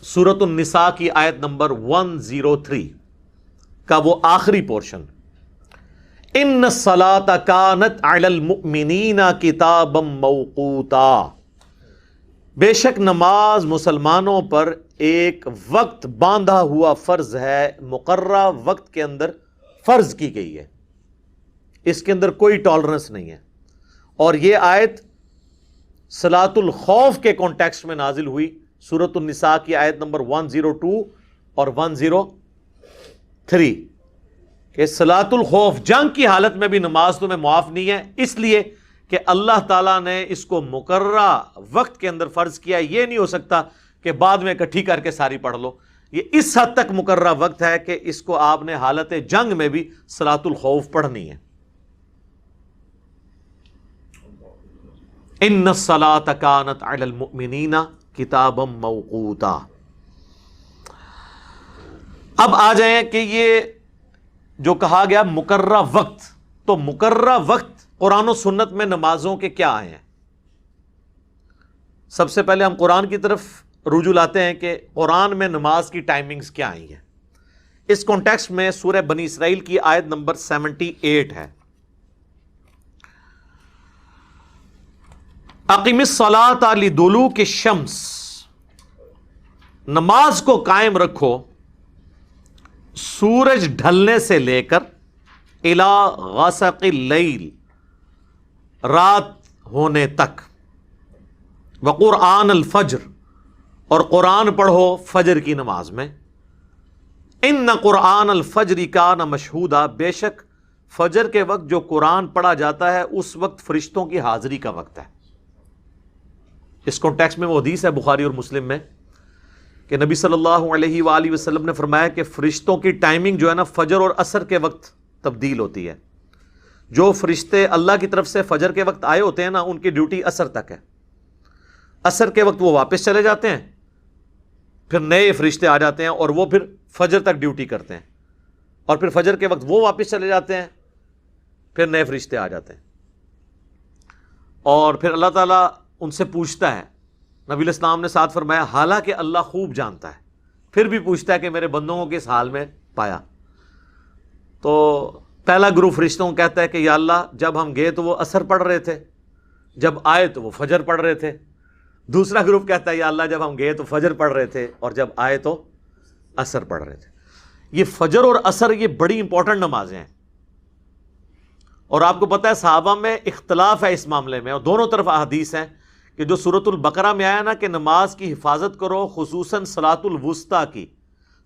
سورۃ النساء کی آیت نمبر 103 کا وہ آخری پورشن، ان الصلاۃ کانت علی المؤمنین کتابا موقوتا، بے شک نماز مسلمانوں پر ایک وقت باندھا ہوا فرض ہے، مقررہ وقت کے اندر فرض کی گئی ہے، اس کے اندر کوئی ٹالرنس نہیں ہے۔ اور یہ آیت صلاۃ الخوف کے کانٹیکسٹ میں نازل ہوئی، سورۃ النساء کی آیت نمبر 102 اور 103 کہ صلاۃ الخوف، جنگ کی حالت میں بھی نماز تمہیں معاف نہیں ہے، اس لیے کہ اللہ تعالیٰ نے اس کو مقررہ وقت کے اندر فرض کیا۔ یہ نہیں ہو سکتا کہ بعد میں اکٹھی کر کے ساری پڑھ لو، یہ اس حد تک مقررہ وقت ہے کہ اس کو آپ نے حالت جنگ میں بھی صلاۃ الخوف پڑھنی ہے۔ ان الصلاۃ کانت علی المؤمنین کتابا موقوتا۔ اب آ جائیں کہ یہ جو کہا گیا مقررہ وقت، تو مقررہ وقت قرآن و سنت میں نمازوں کے کیا آئے ہیں؟ سب سے پہلے ہم قرآن کی طرف رجوع لاتے ہیں کہ قرآن میں نماز کی ٹائمنگز کیا آئی ہیں۔ اس کانٹیکسٹ میں سورہ بنی اسرائیل کی آیت نمبر 78 ہے، اقیم الصلاۃ لدلوک الشمس، نماز کو قائم رکھو سورج ڈھلنے سے لے کر الی غسق اللیل، رات ہونے تک، وقرآن الفجر، اور قرآن پڑھو فجر کی نماز میں، ان قرآن الفجر کان مشہودا، بے شک فجر کے وقت جو قرآن پڑھا جاتا ہے اس وقت فرشتوں کی حاضری کا وقت ہے۔ اس کانٹیکسٹ میں وہ حدیث ہے بخاری اور مسلم میں کہ نبی صلی اللہ علیہ وآلہ وسلم نے فرمایا کہ فرشتوں کی ٹائمنگ جو ہے نا فجر اور عصر کے وقت تبدیل ہوتی ہے۔ جو فرشتے اللہ کی طرف سے فجر کے وقت آئے ہوتے ہیں نا، ان کی ڈیوٹی عصر تک ہے، عصر کے وقت وہ واپس چلے جاتے ہیں، پھر نئے فرشتے آ جاتے ہیں اور وہ پھر فجر تک ڈیوٹی کرتے ہیں، اور پھر فجر کے وقت وہ واپس چلے جاتے ہیں، پھر نئے فرشتے آ جاتے ہیں، اور پھر اللہ تعالیٰ ان سے پوچھتا ہے۔ نبی علیہ السلام نے ساتھ فرمایا حالانکہ اللہ خوب جانتا ہے، پھر بھی پوچھتا ہے کہ میرے بندوں کو کس حال میں پایا؟ تو پہلا گروپ فرشتوں کو کہتا ہے کہ یا اللہ جب ہم گئے تو وہ عصر پڑھ رہے تھے، جب آئے تو وہ فجر پڑھ رہے تھے۔ دوسرا گروپ کہتا ہے یا اللہ جب ہم گئے تو فجر پڑھ رہے تھے اور جب آئے تو عصر پڑھ رہے تھے۔ یہ فجر اور عصر یہ بڑی امپورٹنٹ نمازیں ہیں، اور آپ کو پتہ ہے صحابہ میں اختلاف ہے اس معاملے میں، اور دونوں طرف احادیث ہیں کہ جو سورۃ البقرہ میں آیا نا کہ نماز کی حفاظت کرو خصوصاً صلاۃ الوسطیٰ کی،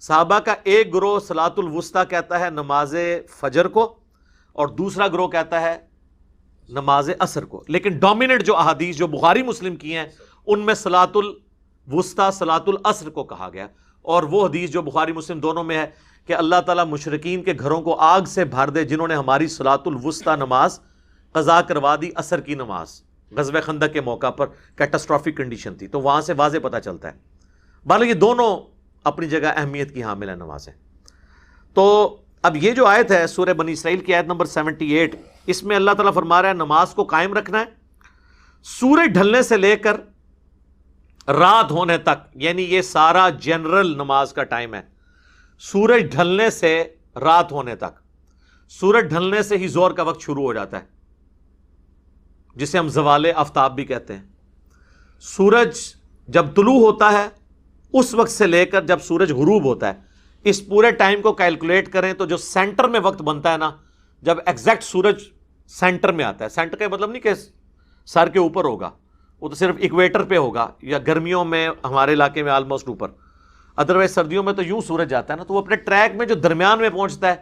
صحابہ کا ایک گروہ صلاۃ الوسطیٰ کہتا ہے نماز فجر کو، اور دوسرا گروہ کہتا ہے نماز عصر کو، لیکن ڈومیننٹ جو احادیث جو بخاری مسلم کی ہیں ان میں صلاۃ الوسطیٰ صلاۃ العصر کو کہا گیا، اور وہ حدیث جو بخاری مسلم دونوں میں ہے کہ اللہ تعالیٰ مشرکین کے گھروں کو آگ سے بھر دے جنہوں نے ہماری صلاۃ الوسطیٰ نماز قضا کروا دی، عصر کی نماز غزوہ خندق کے موقع پر کیٹاسٹرافک کنڈیشن تھی، تو وہاں سے واضح پتہ چلتا ہے۔ بہرحال یہ دونوں اپنی جگہ اہمیت کی حامل ہیں نمازیں۔ تو اب یہ جو آیت ہے سورہ بنی اسرائیل کی آیت نمبر 78، اس میں اللہ تعالیٰ فرما رہا ہے نماز کو قائم رکھنا ہے سورج ڈھلنے سے لے کر رات ہونے تک، یعنی یہ سارا جنرل نماز کا ٹائم ہے، سورج ڈھلنے سے رات ہونے تک۔ سورج ڈھلنے سے ہی زور کا وقت شروع ہو جاتا ہے، جسے ہم زوال آفتاب بھی کہتے ہیں۔ سورج جب طلوع ہوتا ہے اس وقت سے لے کر جب سورج غروب ہوتا ہے، اس پورے ٹائم کو کیلکولیٹ کریں تو جو سینٹر میں وقت بنتا ہے نا، جب ایگزیکٹ سورج سینٹر میں آتا ہے، سینٹر کا مطلب نہیں کہ سر کے اوپر ہوگا، وہ تو صرف ایکویٹر پہ ہوگا، یا گرمیوں میں ہمارے علاقے میں آلموسٹ اوپر، ادروائز سردیوں میں تو یوں سورج جاتا ہے نا، تو وہ اپنے ٹریک میں جو درمیان میں پہنچتا ہے،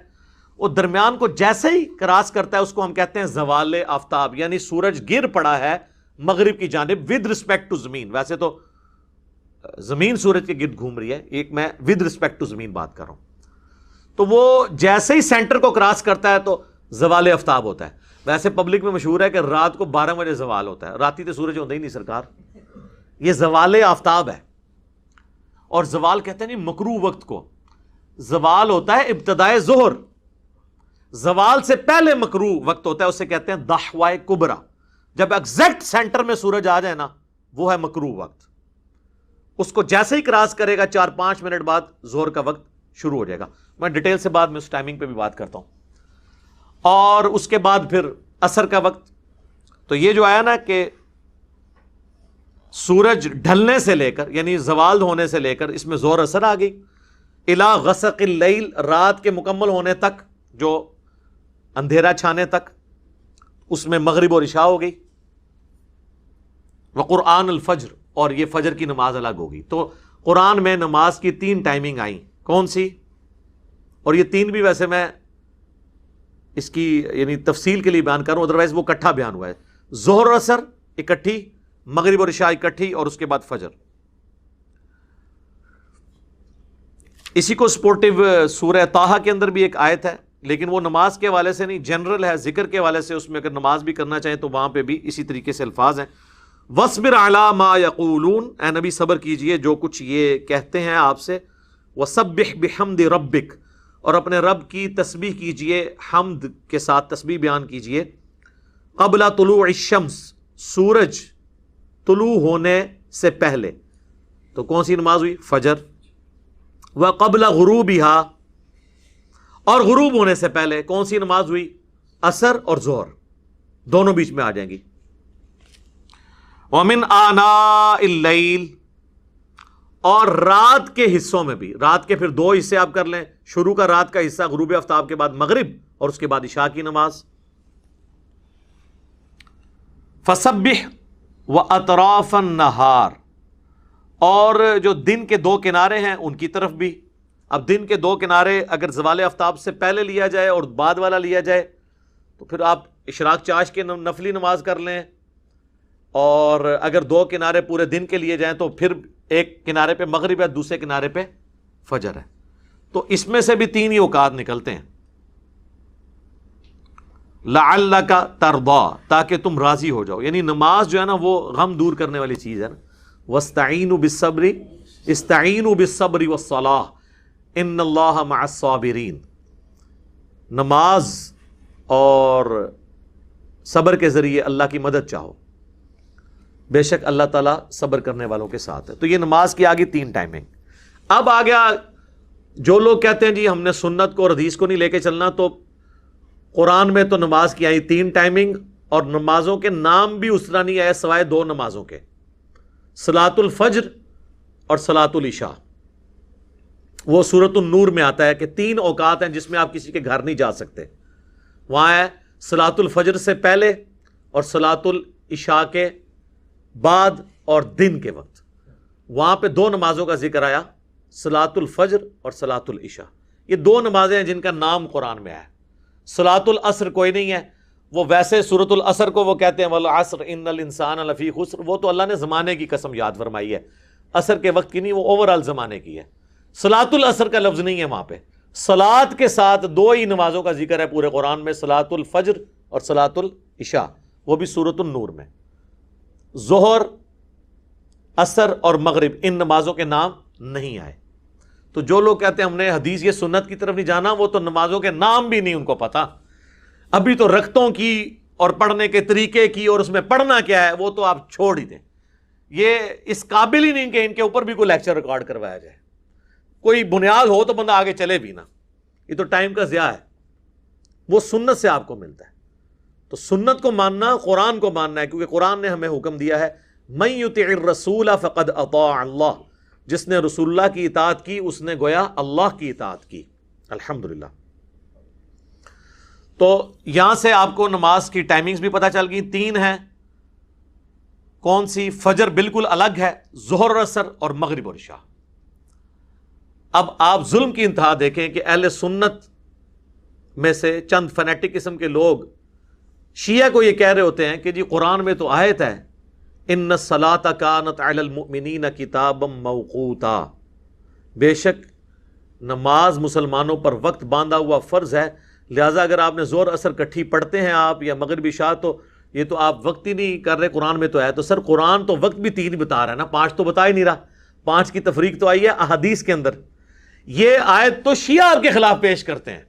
وہ درمیان کو جیسے ہی کراس کرتا ہے اس کو ہم کہتے ہیں زوال آفتاب، یعنی سورج گر پڑا ہے مغرب کی جانب ود رسپیکٹ ٹو زمین۔ ویسے تو زمین سورج کے گرد گھوم رہی ہے، ایک میں ود رسپیکٹ ٹو زمین بات کر رہا ہوں، تو وہ جیسے ہی سینٹر کو کراس کرتا ہے تو زوال آفتاب ہوتا ہے۔ ویسے پبلک میں مشہور ہے کہ رات کو 12 بجے زوال ہوتا ہے، راتی تو سورج ہوتا ہی نہیں سرکار، یہ زوال آفتاب ہے۔ اور زوال کہتے ہیں نہیں مکروہ وقت کو، زوال ہوتا ہے ابتدائے ظہر، زوال سے پہلے مکروہ وقت ہوتا ہے، اسے کہتے ہیں دحوائے کبرا، جب ایگزیکٹ سینٹر میں سورج آ جائے نا وہ ہے مکروہ وقت۔ اس کو جیسے ہی کراس کرے گا 4-5 منٹ بعد ظہر کا وقت شروع ہو جائے گا. میں ڈیٹیل سے بعد میں اس ٹائمنگ پہ بھی بات کرتا ہوں. اور اس کے بعد پھر عصر کا وقت. تو یہ جو آیا نا کہ سورج ڈھلنے سے لے کر یعنی زوال ہونے سے لے کر اس میں ظہر عصر آ گئی. الا غسق اللیل رات کے مکمل ہونے تک جو اندھیرا چھانے تک اس میں مغرب اور عشاء ہو گئی. وقرآن الفجر اور یہ فجر کی نماز الگ ہوگی. تو قرآن میں نماز کی 3 ٹائمنگ آئیں. کون سی؟ اور یہ 3 بھی ویسے میں اس کی یعنی تفصیل کے لیے بیان کروں ادروائز وہ اکٹھا بیان ہوا ہے. ظہر عصر اکٹھی، مغرب اور عشاء اکٹھی، اور اس کے بعد فجر. اسی کو سپورٹیو سورہ طٰہٰ کے اندر بھی ایک آیت ہے لیکن وہ نماز کے حوالے سے نہیں، جنرل ہے، ذکر کے حوالے سے. اس میں اگر نماز بھی کرنا چاہیں تو وہاں پہ بھی اسی طریقے سے الفاظ ہیں. وَاصْبِرْ عَلَىٰ مَا يَقُولُونَ، اے نبی صبر کیجئے جو کچھ یہ کہتے ہیں آپ سے. وَسَبِّحْ بِحَمْدِ رَبِّكَ، اور اپنے رب کی تسبیح کیجئے، حمد کے ساتھ تسبیح بیان کیجئے. قبل طلوع الشمس، سورج طلوع ہونے سے پہلے. تو کون سی نماز ہوئی؟ فجر. وقبل غروبها، اور غروب ہونے سے پہلے کون سی نماز ہوئی؟ عصر اور ظہر، دونوں بیچ میں آ جائیں گی. ومن آناء اللیل، اور رات کے حصوں میں بھی. رات کے پھر 2 حصے آپ کر لیں. شروع کا رات کا حصہ غروب آفتاب کے بعد مغرب، اور اس کے بعد عشاء کی نماز. فسبح واطراف النہار، اور جو دن کے 2 کنارے ہیں ان کی طرف بھی. اب دن کے 2 کنارے اگر زوال آفتاب سے پہلے لیا جائے اور بعد والا لیا جائے تو پھر آپ اشراق چاش کے نفلی نماز کر لیں. اور اگر 2 کنارے پورے دن کے لیے جائیں تو پھر ایک کنارے پہ مغرب ہے، دوسرے کنارے پہ فجر ہے. تو اس میں سے بھی 3 ہی اوقات نکلتے ہیں. لعلک ترضی، تاکہ تم راضی ہو جاؤ. یعنی نماز جو ہے نا وہ غم دور کرنے والی چیز ہے نا. واستعینوا بالصبر، استعینوا بالصبر والصلاۃ ان اللہ مع الصابرین. نماز اور صبر کے ذریعے اللہ کی مدد چاہو، بے شک اللہ تعالیٰ صبر کرنے والوں کے ساتھ ہے. تو یہ نماز کی آگے 3 ٹائمنگ. اب آ گیا جو لوگ کہتے ہیں جی ہم نے سنت کو اور حدیث کو نہیں لے کے چلنا، تو قرآن میں تو نماز کی آئی 3 ٹائمنگ، اور نمازوں کے نام بھی اس طرح نہیں آئے سوائے 2 نمازوں کے، صلاۃ الفجر اور صلاۃ العشاء. وہ سورۃ النور میں آتا ہے کہ 3 اوقات ہیں جس میں آپ کسی کے گھر نہیں جا سکتے. وہاں ہے صلاۃ الفجر سے پہلے اور صلاۃ العشاء کے بعد اور دن کے وقت. وہاں پہ 2 نمازوں کا ذکر آیا، صلاۃ الفجر اور صلاۃ العشاء. یہ 2 نمازیں ہیں جن کا نام قرآن میں ہے. صلاۃ العصر کوئی نہیں ہے، وہ ویسے سورۃ العصر کو وہ کہتے ہیں والعصر ان الانسان لفی خسر، وہ تو اللہ نے زمانے کی قسم یاد فرمائی ہے، عصر کے وقت کی نہیں، وہ اوور آل زمانے کی ہے. صلاۃ العصر کا لفظ نہیں ہے وہاں پہ. صلاۃ کے ساتھ 2 ہی نمازوں کا ذکر ہے پورے قرآن میں، صلاۃ الفجر اور صلاۃ العشاء، وہ بھی سورۃ النور میں. ظہر، عصر اور مغرب ان نمازوں کے نام نہیں آئے. تو جو لوگ کہتے ہیں ہم نے حدیث یہ سنت کی طرف نہیں جانا، وہ تو نمازوں کے نام بھی نہیں ان کو پتا. ابھی تو رکعتوں کی اور پڑھنے کے طریقے کی اور اس میں پڑھنا کیا ہے وہ تو آپ چھوڑ ہی دیں. یہ اس قابل ہی نہیں کہ ان کے اوپر بھی کوئی لیکچر ریکارڈ کروایا جائے. کوئی بنیاد ہو تو بندہ آگے چلے بھی نا، یہ تو ٹائم کا ضیاع ہے. وہ سنت سے آپ کو ملتا ہے. تو سنت کو ماننا، قرآن کو ماننا ہے، کیونکہ قرآن نے ہمیں حکم دیا ہے من یطع الرسول فقد اطاع اللہ، جس نے رسول اللہ کی اطاعت کی اس نے گویا اللہ کی اطاعت کی. الحمدللہ. تو یہاں سے آپ کو نماز کی ٹائمنگز بھی پتہ چل گئی. 3 ہیں. کون سی؟ فجر بالکل الگ ہے، ظہر اور عصر اور مغرب اور عشاء. اب آپ ظلم کی انتہا دیکھیں کہ اہل سنت میں سے چند فنیٹک قسم کے لوگ شیعہ کو یہ کہہ رہے ہوتے ہیں کہ جی قرآن میں تو آیت ہے ان الصلاۃ کانت علی المؤمنین کتابا موقوتا، بے شک نماز مسلمانوں پر وقت باندھا ہوا فرض ہے، لہٰذا اگر آپ نے ظہر عصر کٹھی پڑھتے ہیں آپ یا مغرب عشاء تو یہ تو آپ وقت ہی نہیں کر رہے، قرآن میں تو ہے. تو سر قرآن تو وقت بھی 3 بتا رہا ہے نا، 5 تو بتا ہی نہیں رہا. 5 کی تفریق تو آئی ہے احادیث کے اندر. یہ آیت تو شیعہ آپ کے خلاف پیش کرتے ہیں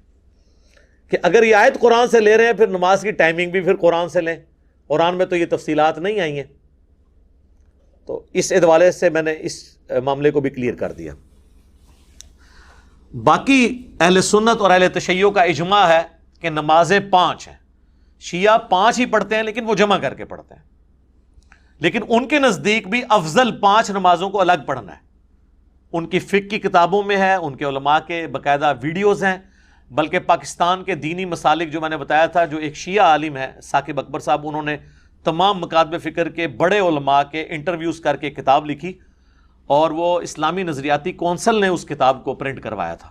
کہ اگر یہ آیت قرآن سے لے رہے ہیں پھر نماز کی ٹائمنگ بھی پھر قرآن سے لیں. قرآن میں تو یہ تفصیلات نہیں آئی ہیں. تو اس ادوالے سے میں نے اس معاملے کو بھی کلیئر کر دیا. باقی اہل سنت اور اہل تشیع کا اجماع ہے کہ نمازیں 5 ہیں. شیعہ 5 ہی پڑھتے ہیں لیکن وہ جمع کر کے پڑھتے ہیں, لیکن ان کے نزدیک بھی افضل 5 نمازوں کو الگ پڑھنا ہے. ان کی فقہ کی کتابوں میں ہے, ان کے علماء کے باقاعدہ ویڈیوز ہیں, بلکہ پاکستان کے دینی مسالک جو میں نے بتایا تھا, جو ایک شیعہ عالم ہے ثاقب اکبر صاحب, انہوں نے تمام مکاتب فکر کے بڑے علماء کے انٹرویوز کر کے کتاب لکھی, اور وہ اسلامی نظریاتی کونسل نے اس کتاب کو پرنٹ کروایا تھا.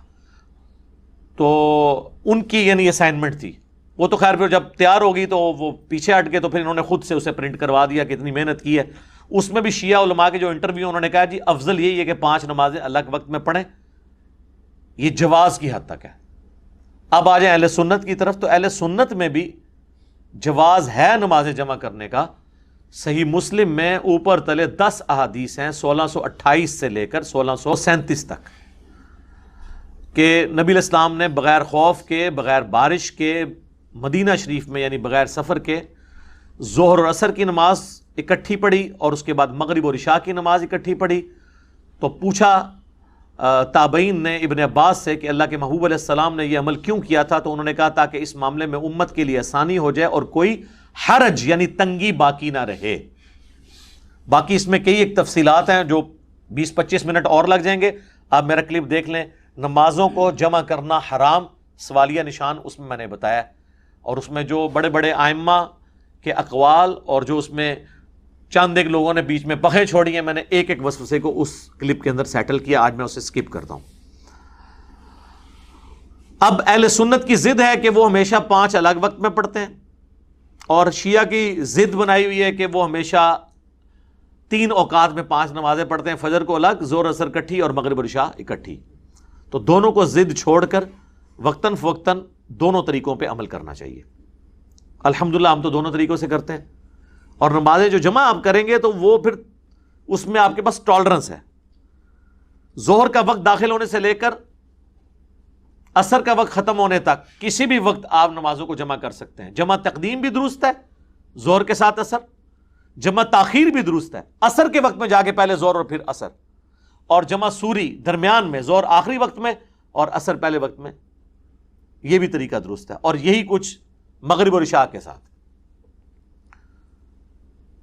تو ان کی یعنی اسائنمنٹ تھی. وہ تو خیر پھر جب تیار ہوگی تو وہ پیچھے ہٹ گئے, تو پھر انہوں نے خود سے اسے پرنٹ کروا دیا کہ اتنی محنت کی ہے. اس میں بھی شیعہ علماء کے جو انٹرویو, انہوں نے کہا جی افضل یہی ہے کہ 5 نمازیں الگ وقت میں پڑھیں. یہ جواز کی حد تک ہے. اب آ جائیں اہل سنت کی طرف, تو اہل سنت میں بھی جواز ہے نمازیں جمع کرنے کا. صحیح مسلم میں اوپر تلے 10 احادیث ہیں 1628 سے لے کر 1637 تک, کہ نبی الاسلام نے بغیر خوف کے, بغیر بارش کے, مدینہ شریف میں یعنی بغیر سفر کے ظہر اور عصر کی نماز اکٹھی پڑھی, اور اس کے بعد مغرب اور عشاء کی نماز اکٹھی پڑھی. تو پوچھا تابعین نے ابن عباس سے کہ اللہ کے محبوب علیہ السلام نے یہ عمل کیوں کیا تھا؟ تو انہوں نے کہا تاکہ اس معاملے میں امت کے لیے آسانی ہو جائے اور کوئی حرج یعنی تنگی باقی نہ رہے. باقی اس میں کئی ایک تفصیلات ہیں جو 20-25 منٹ اور لگ جائیں گے. آپ میرا کلپ دیکھ لیں, نمازوں کو جمع کرنا حرام, سوالیہ نشان اس میں نے بتایا, اور اس میں جو بڑے بڑے ائمہ کے اقوال اور جو اس میں چند ایک لوگوں نے بیچ میں پخے چھوڑی ہیں, میں نے ایک ایک وسوسے کو اس کلپ کے اندر سیٹل کیا. آج میں اسے سکپ کرتا ہوں. اب اہل سنت کی ضد ہے کہ وہ ہمیشہ 5 الگ وقت میں پڑھتے ہیں, اور شیعہ کی ضد بنائی ہوئی ہے کہ وہ ہمیشہ 3 اوقات میں 5 نمازیں پڑھتے ہیں, فجر کو الگ, ظہر اثر اکٹھی, اور مغرب اور عشاء اکٹھی. تو دونوں کو ضد چھوڑ کر وقتاً فوقتاً دونوں طریقوں پہ عمل کرنا چاہیے. الحمدللہ ہم تو دونوں طریقوں سے کرتے ہیں, اور نمازیں جو جمع آپ کریں گے تو وہ پھر اس میں آپ کے پاس ٹالرنس ہے. ظہر کا وقت داخل ہونے سے لے کر عصر کا وقت ختم ہونے تک کسی بھی وقت آپ نمازوں کو جمع کر سکتے ہیں. جمع تقدیم بھی درست ہے ظہر کے ساتھ عصر, جمع تاخیر بھی درست ہے عصر کے وقت میں جا کے پہلے ظہر اور پھر عصر, اور جمع سوری درمیان میں, ظہر آخری وقت میں اور عصر پہلے وقت میں, یہ بھی طریقہ درست ہے. اور یہی کچھ مغرب اور عشاء کے ساتھ.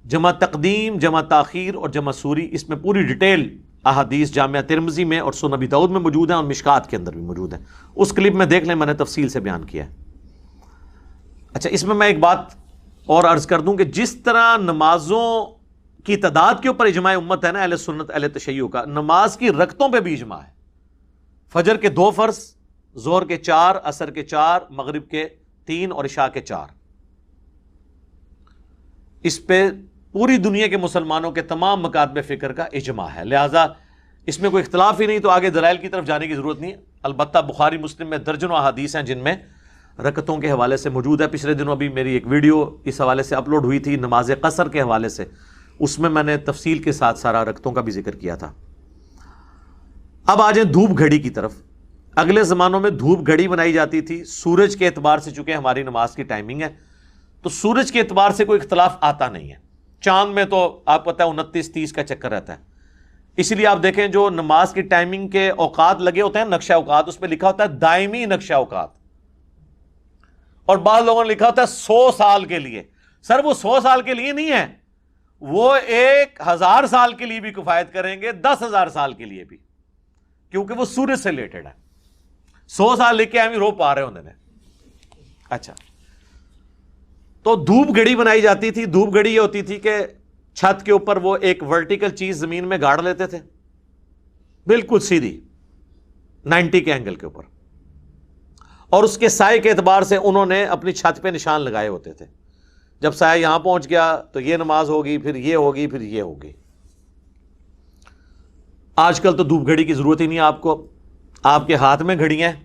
جمع تقدیم, جمع تاخیر اور جمع سوری, اس میں پوری ڈیٹیل احادیث جامعہ ترمذی میں اور سنن ابی داؤد میں موجود ہیں, اور مشکات کے اندر بھی موجود ہیں. اس کلپ میں دیکھ لیں, میں نے تفصیل سے بیان کیا ہے. اچھا, اس میں ایک بات اور عرض کر دوں کہ جس طرح نمازوں کی تعداد کے اوپر اجماع امت ہے نا اہل سنت اہل تشیع کا, نماز کی رکعتوں پہ بھی اجماع ہے. فجر کے 2 فرض, ظہر کے 4, عصر کے 4, مغرب کے 3 اور عشاء کے 4. اس پہ پوری دنیا کے مسلمانوں کے تمام مکاتب فکر کا اجماع ہے. لہٰذا اس میں کوئی اختلاف ہی نہیں, تو آگے دلائل کی طرف جانے کی ضرورت نہیں ہے. البتہ بخاری مسلم میں درجنوں احادیث ہیں جن میں رکعتوں کے حوالے سے موجود ہے. پچھلے دنوں ابھی میری ایک ویڈیو اس حوالے سے اپلوڈ ہوئی تھی نماز قصر کے حوالے سے, اس میں نے تفصیل کے ساتھ سارا رکعتوں کا بھی ذکر کیا تھا. اب آ جائیں دھوپ گھڑی کی طرف. اگلے زمانوں میں دھوپ گھڑی بنائی جاتی تھی سورج کے اعتبار سے, چونکہ ہماری نماز کی ٹائمنگ ہے تو سورج کے اعتبار سے کوئی اختلاف آتا نہیں ہے. چاند میں تو آپ پتہ ہے 29-30 کا چکر رہتا ہے, اس لیے آپ دیکھیں جو نماز کی ٹائمنگ کے اوقات لگے ہوتے ہیں, نقشہ اوقات, اس پہ لکھا ہوتا ہے دائمی نقشہ اوقات, اور بعض لوگوں نے لکھا ہوتا ہے 100 سال کے لیے. سر وہ 100 سال کے لیے نہیں ہے, وہ 1000 سال کے لیے بھی کفایت کریں گے, 10,000 سال کے لیے بھی, کیونکہ وہ سورج سے ریلیٹڈ ہے. 100 سال لکھ کے ہم رو پا رہے ہوتے ہیں. اچھا, تو دھوپ گھڑی بنائی جاتی تھی. دھوپ گھڑی یہ ہوتی تھی کہ چھت کے اوپر وہ ایک ورٹیکل چیز زمین میں گاڑ لیتے تھے, بالکل سیدھی 90 کے اینگل کے اوپر, اور اس کے سائے کے اعتبار سے انہوں نے اپنی چھت پہ نشان لگائے ہوتے تھے. جب سایہ یہاں پہنچ گیا تو یہ نماز ہوگی, پھر یہ ہوگی, پھر یہ ہوگی. آج کل تو دھوپ گھڑی کی ضرورت ہی نہیں آپ کو, آپ کے ہاتھ میں گھڑیاں ہیں,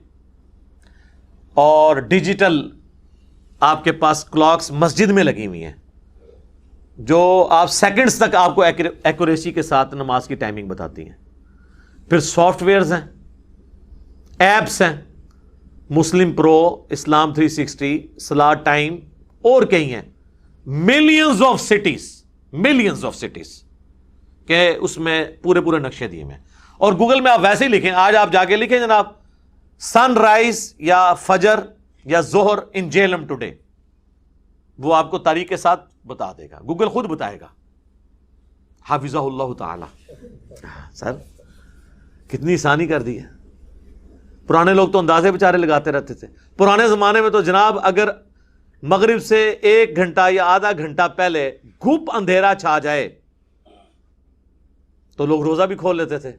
اور ڈیجیٹل آپ کے پاس کلاکس مسجد میں لگی ہوئی ہیں جو آپ سیکنڈز تک آپ کو ایکوریسی کے ساتھ نماز کی ٹائمنگ بتاتی ہیں. پھر سافٹ ویئرز ہیں, ایپس ہیں, مسلم پرو, اسلام 360, صلاۃ ٹائم, اور کئی ہیں. ملینز آف سٹیز کہ اس میں پورے پورے نقشے دیے ہیں. اور گوگل میں آپ ویسے ہی لکھیں, آج آپ جا کے لکھیں جناب سن رائز یا فجر یا ظہر ان جہلم ٹوڈے, وہ آپ کو تاریخ کے ساتھ بتا دے گا, گوگل خود بتائے گا. حافظہ اللہ تعالی. سر کتنی آسانی کر دی ہے. پرانے لوگ تو اندازے بیچارے لگاتے رہتے تھے. پرانے زمانے میں تو جناب اگر مغرب سے 1 گھنٹہ یا آدھا گھنٹہ پہلے گھپ اندھیرا چھا جائے تو لوگ روزہ بھی کھول لیتے تھے,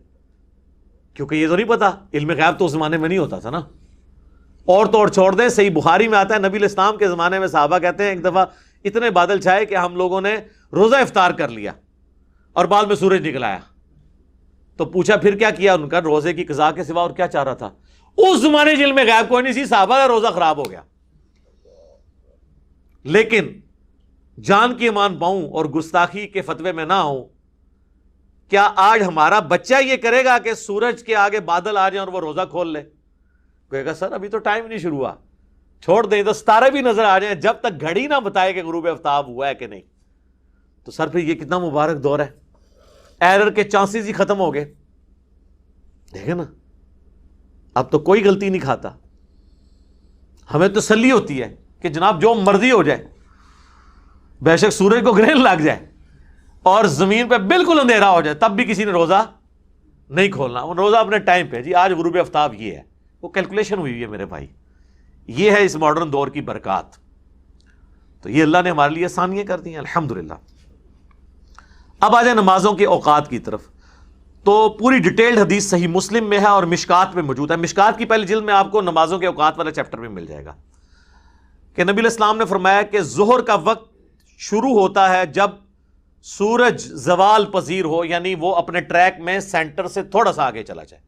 کیونکہ یہ تو نہیں پتا, علم غیب تو اس زمانے میں نہیں ہوتا تھا نا. اور تو اور چھوڑ دیں, صحیح بخاری میں آتا ہے نبی علیہ السلام کے زمانے میں صحابہ کہتے ہیں ایک دفعہ اتنے بادل چھائے کہ ہم لوگوں نے روزہ افطار کر لیا اور بعد میں سورج نکل آیا. تو پوچھا پھر کیا کیا ان کا, روزے کی قضا کے سوا اور کیا چاہ رہا تھا. اس زمانے علم غیب کوئی نہیں سی, صحابہ کا روزہ خراب ہو گیا. لیکن جان کی ایمان پاؤں اور گستاخی کے فتوے میں نہ آؤں, کیا آج ہمارا بچہ یہ کرے گا کہ سورج کے آگے بادل آ جائیں اور وہ روزہ کھول لے؟ کہے گا سر ابھی تو ٹائم نہیں شروع ہوا, چھوڑ دیں تو ستارے بھی نظر آ جائیں, جب تک گھڑی نہ بتائے کہ غروب آفتاب ہوا ہے کہ نہیں. تو سر پھر یہ کتنا مبارک دور ہے, ایرر کے چانسز ہی ختم ہو گئے. دیکھیں نا, اب تو کوئی غلطی نہیں کھاتا. ہمیں تسلی ہوتی ہے کہ جناب جو مرضی ہو جائے, بے شک سورج کو گرہن لگ جائے اور زمین پہ بالکل اندھیرا ہو جائے, تب بھی کسی نے روزہ نہیں کھولنا. وہ روزہ اپنے ٹائم پہ, جی آج غروب آفتاب یہ ہے, وہ کیلکولیشن ہوئی ہے میرے بھائی. یہ ہے اس ماڈرن دور کی برکات. تو یہ اللہ نے ہمارے لیے آسانیاں کر دی ہیں الحمدللہ. اب آ جائیں نمازوں کے اوقات کی طرف. تو پوری ڈیٹیلڈ حدیث صحیح مسلم میں ہے اور مشکات میں موجود ہے. مشکات کی پہلی جلد میں آپ کو نمازوں کے اوقات والا چیپٹر بھی مل جائے گا کہ نبی علیہ السلام نے فرمایا کہ ظہر کا وقت شروع ہوتا ہے جب سورج زوال پذیر ہو, یعنی وہ اپنے ٹریک میں سینٹر سے تھوڑا سا آگے چلا جائے.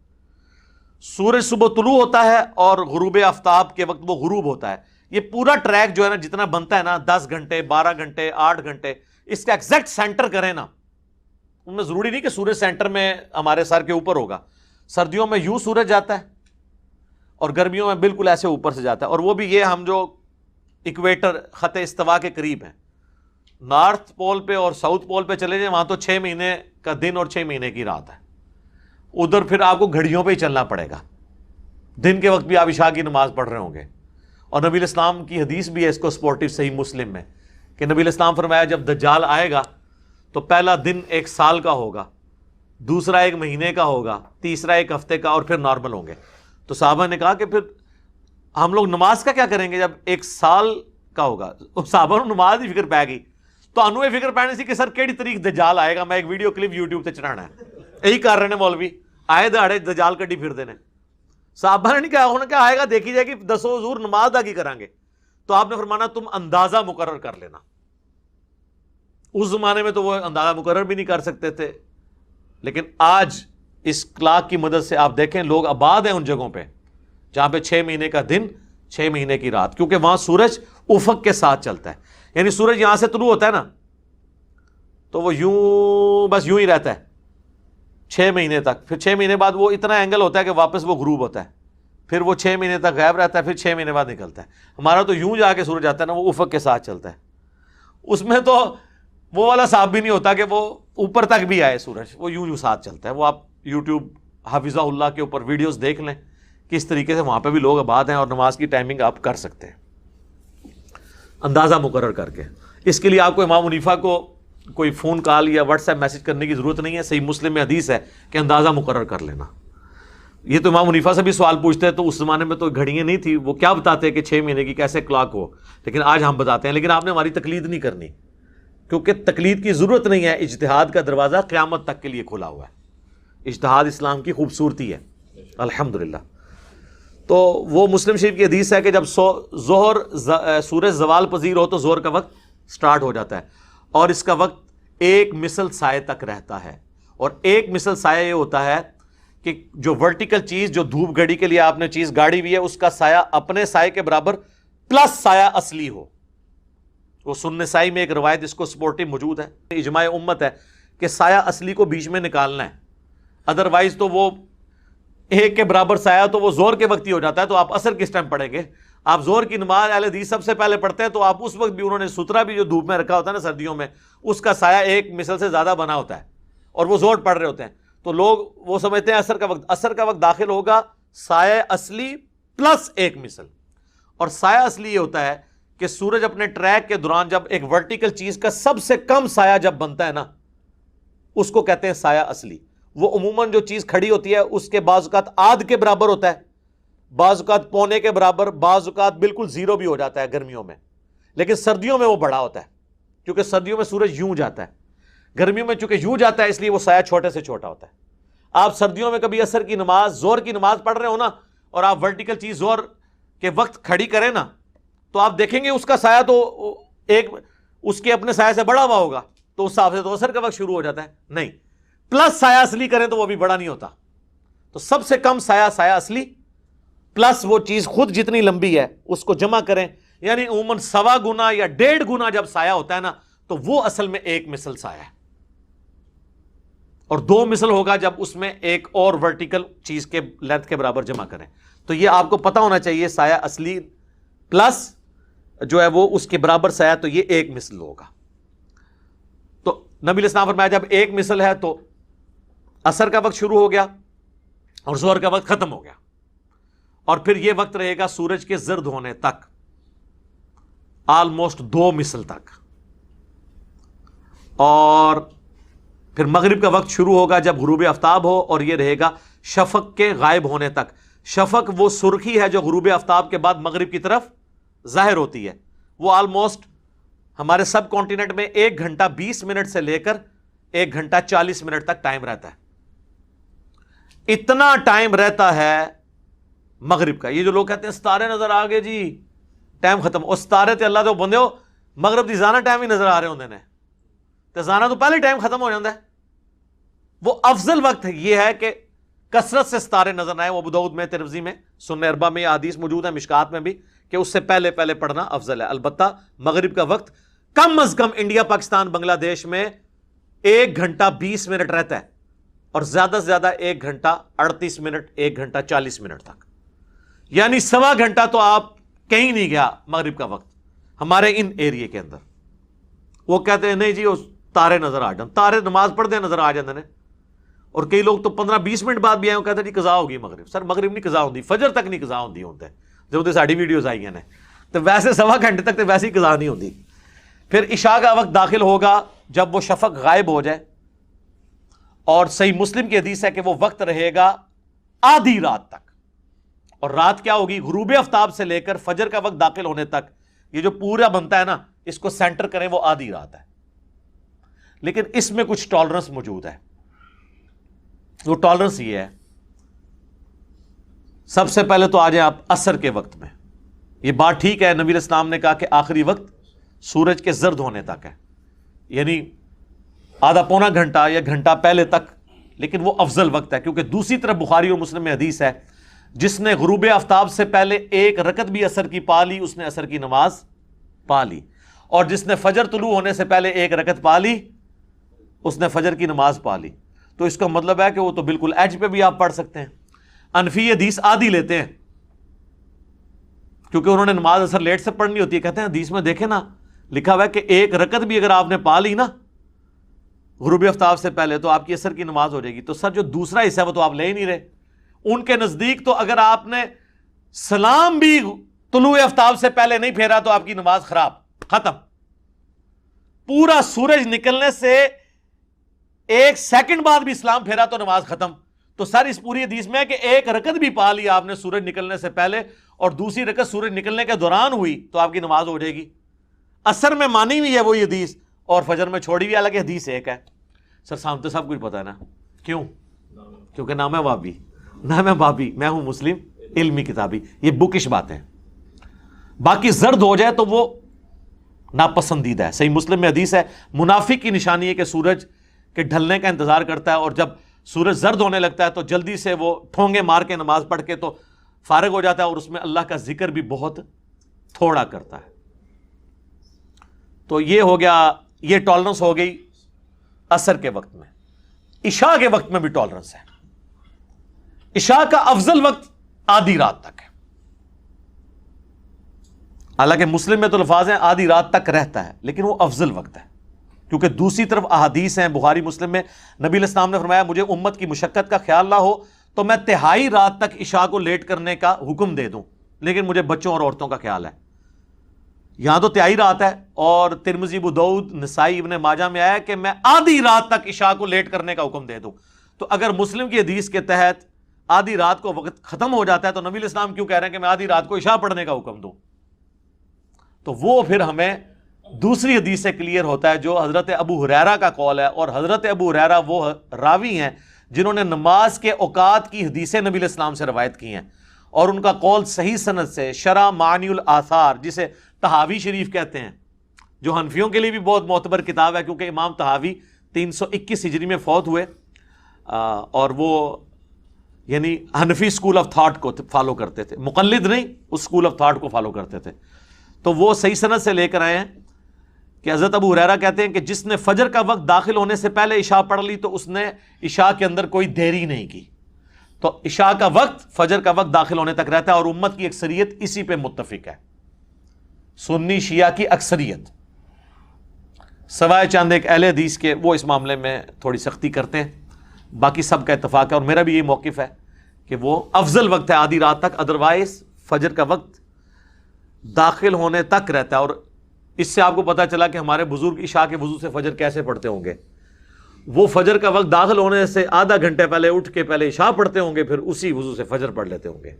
سورج صبح طلوع ہوتا ہے اور غروب آفتاب کے وقت وہ غروب ہوتا ہے. یہ پورا ٹریک جو ہے نا جتنا بنتا ہے نا 10 گھنٹے 12 گھنٹے 8 گھنٹے, اس کا ایگزیکٹ سینٹر کریں نا. ان میں ضروری نہیں کہ سورج سینٹر میں ہمارے سر کے اوپر ہوگا. سردیوں میں یوں سورج جاتا ہے اور گرمیوں میں بالکل ایسے اوپر سے جاتا ہے. اور وہ بھی یہ ہم جو اکویٹر خط استوا کے قریب ہیں, نارتھ پول پہ اور ساؤتھ پول پہ چلے جائیں, وہاں تو 6 مہینے کا دن اور 6 مہینے کی رات ہے. ادھر پھر آپ کو گھڑیوں پہ ہی چلنا پڑے گا. دن کے وقت بھی آپ عشاء کی نماز پڑھ رہے ہوں گے. اور نبی علیہ السلام کی حدیث بھی ہے اس کو سپورٹو صحیح مسلم میں کہ نبی علیہ السلام فرمایا جب دجال آئے گا تو پہلا دن 1 سال کا ہوگا, دوسرا 1 مہینے کا ہوگا, تیسرا 1 ہفتے کا, اور پھر نارمل ہوں گے. تو صحابہ نے کہا کہ پھر ہم لوگ نماز کا کیا کریں گے جب 1 سال کا ہوگا؟ صحابہ نے نماز ہی فکر پی گئی. تو انویں فکر پینے سی کہ سر کیڑی طریق دجال آئے گا, میں ایک ویڈیو کلپ یوٹیوب تے چڑھانا ہے. یہی کر رہے ہیں مولوی, آئے دہاڑے دجال کڈی پھر دینے. صحابہ نے نہیں کہا انہوں نے کہا آئے گا دیکھی جائے گی, دسو حضور نماز ادا کی کریں گے. تو آپ نے فرمانا تم اندازہ مقرر کر لینا. اس زمانے میں تو وہ اندازہ مقرر بھی نہیں کر سکتے تھے, لیکن آج اس کلاک کی مدد سے آپ دیکھیں لوگ آباد ہیں ان جگہوں پہ جہاں پہ 6 مہینے کا دن 6 مہینے کی رات, کیونکہ وہاں سورج افق کے ساتھ چلتا ہے. یعنی سورج یہاں سے طلوع ہوتا ہے نا تو وہ یوں بس یوں ہی رہتا ہے 6 مہینے تک. پھر 6 مہینے بعد وہ اتنا اینگل ہوتا ہے کہ واپس وہ غروب ہوتا ہے. پھر وہ 6 مہینے تک غائب رہتا ہے, پھر 6 مہینے بعد نکلتا ہے. ہمارا تو یوں جا کے سورج آتا ہے نا, وہ افق کے ساتھ چلتا ہے. اس میں تو وہ والا صاحب بھی نہیں ہوتا کہ وہ اوپر تک بھی آئے سورج, وہ یوں یوں ساتھ چلتا ہے. وہ آپ یوٹیوب حافظہ اللہ کے اوپر ویڈیوز دیکھ لیں کس طریقے سے وہاں پہ بھی لوگ آباد ہیں, اور نماز کی ٹائمنگ آپ کر سکتے ہیں اندازہ مقرر کر کے. اس کے لیے آپ کو امام حنیفہ کو کوئی فون کال یا واٹس ایپ میسج کرنے کی ضرورت نہیں ہے. صحیح مسلم میں حدیث ہے کہ اندازہ مقرر کر لینا. یہ تو امام حنیفہ سے بھی سوال پوچھتے ہیں, تو اس زمانے میں تو گھڑیاں نہیں تھی, وہ کیا بتاتے کہ 6 مہینے کی کیسے کلاک ہو, لیکن آج ہم بتاتے ہیں. لیکن آپ نے ہماری تقلید نہیں کرنی, کیونکہ تقلید کی ضرورت نہیں ہے. اجتہاد کا دروازہ قیامت تک کے لیے کھلا ہوا ہے. اجتہاد اسلام کی خوبصورتی ہے الحمدللہ. تو وہ مسلم شریف کی حدیث ہے کہ جب ظہر سورج زوال پذیر ہو تو ظہر کا وقت سٹارٹ ہو جاتا ہے, اور اس کا وقت 1 مثل سائے تک رہتا ہے. اور 1 مثل سایہ یہ ہوتا ہے کہ جو ورٹیکل چیز, جو دھوپ گھڑی کے لیے آپ نے چیز گاڑی ہوئی ہے, اس کا سایہ اپنے سائے کے برابر پلس سایہ اصلی ہو. وہ سنن نسائی میں ایک روایت اس کو سپورٹو موجود ہے, اجماع امت ہے کہ سایہ اصلی کو بیچ میں نکالنا ہے. ادروائز تو وہ 1 کے برابر سایہ تو وہ زور کے وقت ہی ہو جاتا ہے. تو آپ عصر کس ٹائم پڑھیں گے؟ آپ زور کی نماز اہل حدیث سب سے پہلے پڑھتے ہیں, تو آپ اس وقت بھی انہوں نے سترا بھی جو دھوپ میں رکھا ہوتا ہے نا سردیوں میں, اس کا سایہ 1 مثل سے زیادہ بنا ہوتا ہے, اور وہ زور پڑھ رہے ہوتے ہیں, تو لوگ وہ سمجھتے ہیں عصر کا وقت داخل ہوگا سایہ اصلی پلس ایک مثل. اور سایہ اصلی یہ ہوتا ہے کہ سورج اپنے ٹریک کے دوران جب ایک ورٹیکل چیز کا سب سے کم سایہ جب بنتا ہے نا, اس کو کہتے ہیں سایہ اصلی. وہ عموماً جو چیز کھڑی ہوتی ہے اس کے بعض اوقات آدھ کے برابر ہوتا ہے, بعض اوقات پونے کے برابر, بعض اوقات بالکل زیرو بھی ہو جاتا ہے گرمیوں میں, لیکن سردیوں میں وہ بڑا ہوتا ہے کیونکہ سردیوں میں سورج یوں جاتا ہے, گرمیوں میں چونکہ یوں جاتا ہے اس لیے وہ سایہ چھوٹے سے چھوٹا ہوتا ہے. آپ سردیوں میں کبھی عصر کی نماز, زور کی نماز پڑھ رہے ہو نا, اور آپ ورٹیکل چیز زور کے وقت کھڑی کریں نا, تو آپ دیکھیں گے اس کا سایہ تو ایک اس کے اپنے سایہ سے بڑا ہوا ہوگا, تو اس حساب سے تو عصر کا وقت شروع ہو جاتا ہے. نہیں, پلس سایہ اصلی کریں تو وہ بھی بڑا نہیں ہوتا. تو سب سے کم سایہ سایہ اصلی پلس وہ چیز خود جتنی لمبی ہے اس کو جمع کریں, یعنی عموماً 1.25 گنا یا 1.5 گنا جب سایہ ہوتا ہے نا, تو وہ اصل میں ایک مثل سایہ ہے. اور 2 مثل ہوگا جب اس میں ایک اور ورٹیکل چیز کے لینتھ کے برابر جمع کریں. تو یہ آپ کو پتا ہونا چاہیے, سایہ اصلی پلس جو ہے وہ اس کے برابر سایہ, تو یہ ایک مثل ہوگا. تو نبی علیہ السلام فرمایا جب ایک مثل ہے تو عصر کا وقت شروع ہو گیا اور ظہر کا وقت ختم ہو گیا, اور پھر یہ وقت رہے گا سورج کے زرد ہونے تک, آلموسٹ 2 مثل تک. اور پھر مغرب کا وقت شروع ہوگا جب غروب آفتاب ہو, اور یہ رہے گا شفق کے غائب ہونے تک. شفق وہ سرخی ہے جو غروب آفتاب کے بعد مغرب کی طرف ظاہر ہوتی ہے, وہ آلموسٹ ہمارے سب کانٹیننٹ میں 1 گھنٹہ 20 منٹ سے لے کر 1 گھنٹہ 40 منٹ تک ٹائم رہتا ہے. اتنا ٹائم رہتا ہے مغرب کا. یہ جو لوگ کہتے ہیں ستارے نظر آ گئے جی ٹائم ختم, اور ستارے تے اللہ تو بندے ہو مغرب دی زانا ٹائم ہی نظر آ رہے ہوندے نے, تے زانا تو پہلے ٹائم ختم ہو جاتا ہے. وہ افضل وقت یہ ہے کہ کثرت سے ستارے نظر آئے. وہ ابو داؤد میں, ترمذی میں, سنن اربعہ میں یہ حدیث موجود ہے, مشکات میں بھی, کہ اس سے پہلے پڑھنا افضل ہے. البتہ مغرب کا وقت کم از کم انڈیا, پاکستان, بنگلہ دیش میں 1 گھنٹہ 20 منٹ رہتا ہے, اور زیادہ سے زیادہ 1 گھنٹہ 38 منٹ, 1 گھنٹہ 40 منٹ تک, یعنی 1.25 گھنٹہ تو آپ کہیں نہیں گیا مغرب کا وقت ہمارے ان ایریے کے اندر. وہ کہتے ہیں نہیں جی وہ تارے نظر آ جاتے, تارے نماز پڑھتے نظر آ جاتے ہیں. اور کئی لوگ تو 15-20 منٹ بعد بھی آئے, کہتے ہیں جی قضا ہوگی مغرب. سر مغرب نہیں قضا ہوتی, فجر تک نہیں قضا ہوتی ہوتا ہے, جب ساری ویڈیوز آئی ہیں تو ویسے 1.25 گھنٹے تک تو ویسے ہی قضا نہیں ہوتی. پھر عشاء کا وقت داخل ہوگا جب وہ شفق غائب ہو جائے, اور صحیح مسلم کی حدیث ہے کہ وہ وقت رہے گا آدھی رات تک. اور رات کیا ہوگی, غروب آفتاب سے لے کر فجر کا وقت داخل ہونے تک, یہ جو پورا بنتا ہے نا, اس کو سینٹر کریں وہ آدھی رات ہے. لیکن اس میں کچھ ٹالرنس موجود ہے. وہ ٹالرنس یہ ہے, سب سے پہلے تو آ جائیں آپ عصر کے وقت میں. یہ بات ٹھیک ہے, نبی علیہ السلام نے کہا کہ آخری وقت سورج کے زرد ہونے تک ہے, یعنی آدھا پونا گھنٹہ یا گھنٹہ پہلے تک, لیکن وہ افضل وقت ہے. کیونکہ دوسری طرف بخاری اور مسلم میں حدیث ہے, جس نے غروب آفتاب سے پہلے 1 رکعت بھی عصر کی پا لی اس نے عصر کی نماز پا لی, اور جس نے فجر طلوع ہونے سے پہلے 1 رکعت پا لی اس نے فجر کی نماز پا لی. تو اس کا مطلب ہے کہ وہ تو بالکل ایج پہ بھی آپ پڑھ سکتے ہیں. انفی حدیث آدھی لیتے ہیں کیونکہ انہوں نے نماز اثر لیٹ سے پڑھنی ہوتی ہے. کہتے ہیں حدیث میں دیکھیں نا, لکھا ہوا ہے کہ 1 رکعت بھی اگر آپ نے پا لی نا غروب آفتاب سے پہلے تو آپ کی عصر کی نماز ہو جائے گی. تو سر جو دوسرا حصہ ہے وہ تو آپ لے ہی نہیں رہے. ان کے نزدیک تو اگر آپ نے سلام بھی طلوع آفتاب سے پہلے نہیں پھیرا تو آپ کی نماز خراب, ختم. پورا سورج نکلنے سے 1 سیکنڈ بعد بھی سلام پھیرا تو نماز ختم. تو سر اس پوری حدیث میں ہے کہ 1 رکعت بھی پا لی آپ نے سورج نکلنے سے پہلے, اور دوسری رکعت سورج نکلنے کے دوران ہوئی تو آپ کی نماز ہو جائے گی. عصر میں مانی ہوئی ہے وہی حدیث, اور فجر میں چھوڑی ہوئی الگ حدیث ایک ہے. سر سامنے تو سب کچھ پتا ہے نا, کیوں؟ کیونکہ نام ہے وابی, نام ہے بابی, میں ہوں مسلم علمی کتابی. یہ بکش باتیں. باقی زرد ہو جائے تو وہ ناپسندیدہ ہے. صحیح مسلم میں حدیث ہے, منافق کی نشانی ہے کہ سورج کے ڈھلنے کا انتظار کرتا ہے, اور جب سورج زرد ہونے لگتا ہے تو جلدی سے وہ ٹھونگے مار کے نماز پڑھ کے تو فارغ ہو جاتا ہے, اور اس میں اللہ کا ذکر بھی بہت تھوڑا کرتا ہے. تو یہ ہو گیا, یہ ٹالرنس ہو گئی عصر کے وقت میں. عشاء کے وقت میں بھی ٹالرنس ہے. عشاء کا افضل وقت آدھی رات تک ہے, حالانکہ مسلم میں تو الفاظ ہیں آدھی رات تک رہتا ہے, لیکن وہ افضل وقت ہے کیونکہ دوسری طرف احادیث ہیں بخاری مسلم میں، نبی علیہ السلام نے فرمایا مجھے امت کی مشقت کا خیال نہ ہو تو میں تہائی رات تک عشاء کو لیٹ کرنے کا حکم دے دوں، لیکن مجھے بچوں اور عورتوں کا خیال ہے۔ یہاں تو تہائی رات ہے، اور ترمذی، ابو داؤد، نسائی، ابن ماجہ میں آیا کہ میں آدھی رات تک عشاء کو لیٹ کرنے کا حکم دے دوں۔ تو اگر مسلم کی حدیث کے تحت آدھی رات کو وقت ختم ہو جاتا ہے تو نبی علیہ السلام کیوں کہہ رہے ہیں کہ میں آدھی رات کو عشاء پڑھنے کا حکم دوں؟ تو وہ پھر ہمیں دوسری حدیث سے کلیئر ہوتا ہے جو حضرت ابو ہریرہ کا قول ہے، اور حضرت ابو ہریرہ وہ راوی ہیں جنہوں نے نماز کے اوقات کی حدیثیں نبی علیہ السلام سے روایت کی ہیں، اور ان کا قول صحیح سند سے شرح معانی الاثار جسے طحاوی شریف کہتے ہیں، جو حنفیوں کے لیے بھی بہت معتبر کتاب ہے، کیونکہ امام طحاوی 321 ہجری میں فوت ہوئے، اور وہ یعنی حنفی اسکول آف تھاٹ کو فالو کرتے تھے، مقلد نہیں، اس اسکول آف تھاٹ کو فالو کرتے تھے۔ تو وہ صحیح سند سے لے کر آئے ہیں کہ حضرت ابو ہریرہ کہتے ہیں کہ جس نے فجر کا وقت داخل ہونے سے پہلے عشاء پڑھ لی تو اس نے عشاء کے اندر کوئی دیری نہیں کی۔ تو عشاء کا وقت فجر کا وقت داخل ہونے تک رہتا ہے، اور امت کی اکثریت اسی پہ متفق ہے، سنی شیعہ کی اکثریت، سوائے چند ایک اہل حدیث کے، وہ اس معاملے میں تھوڑی سختی کرتے ہیں، باقی سب کا اتفاق ہے، اور میرا بھی یہ موقف ہے کہ وہ افضل وقت ہے آدھی رات تک، ادروائز فجر کا وقت داخل ہونے تک رہتا ہے۔ اور اس سے آپ کو پتہ چلا کہ ہمارے بزرگ عشاء کے وضو سے فجر کیسے پڑھتے ہوں گے۔ وہ فجر کا وقت داخل ہونے سے آدھا گھنٹے پہلے اٹھ کے پہلے عشاء پڑھتے ہوں گے، پھر اسی وضو سے فجر پڑھ لیتے ہوں گے،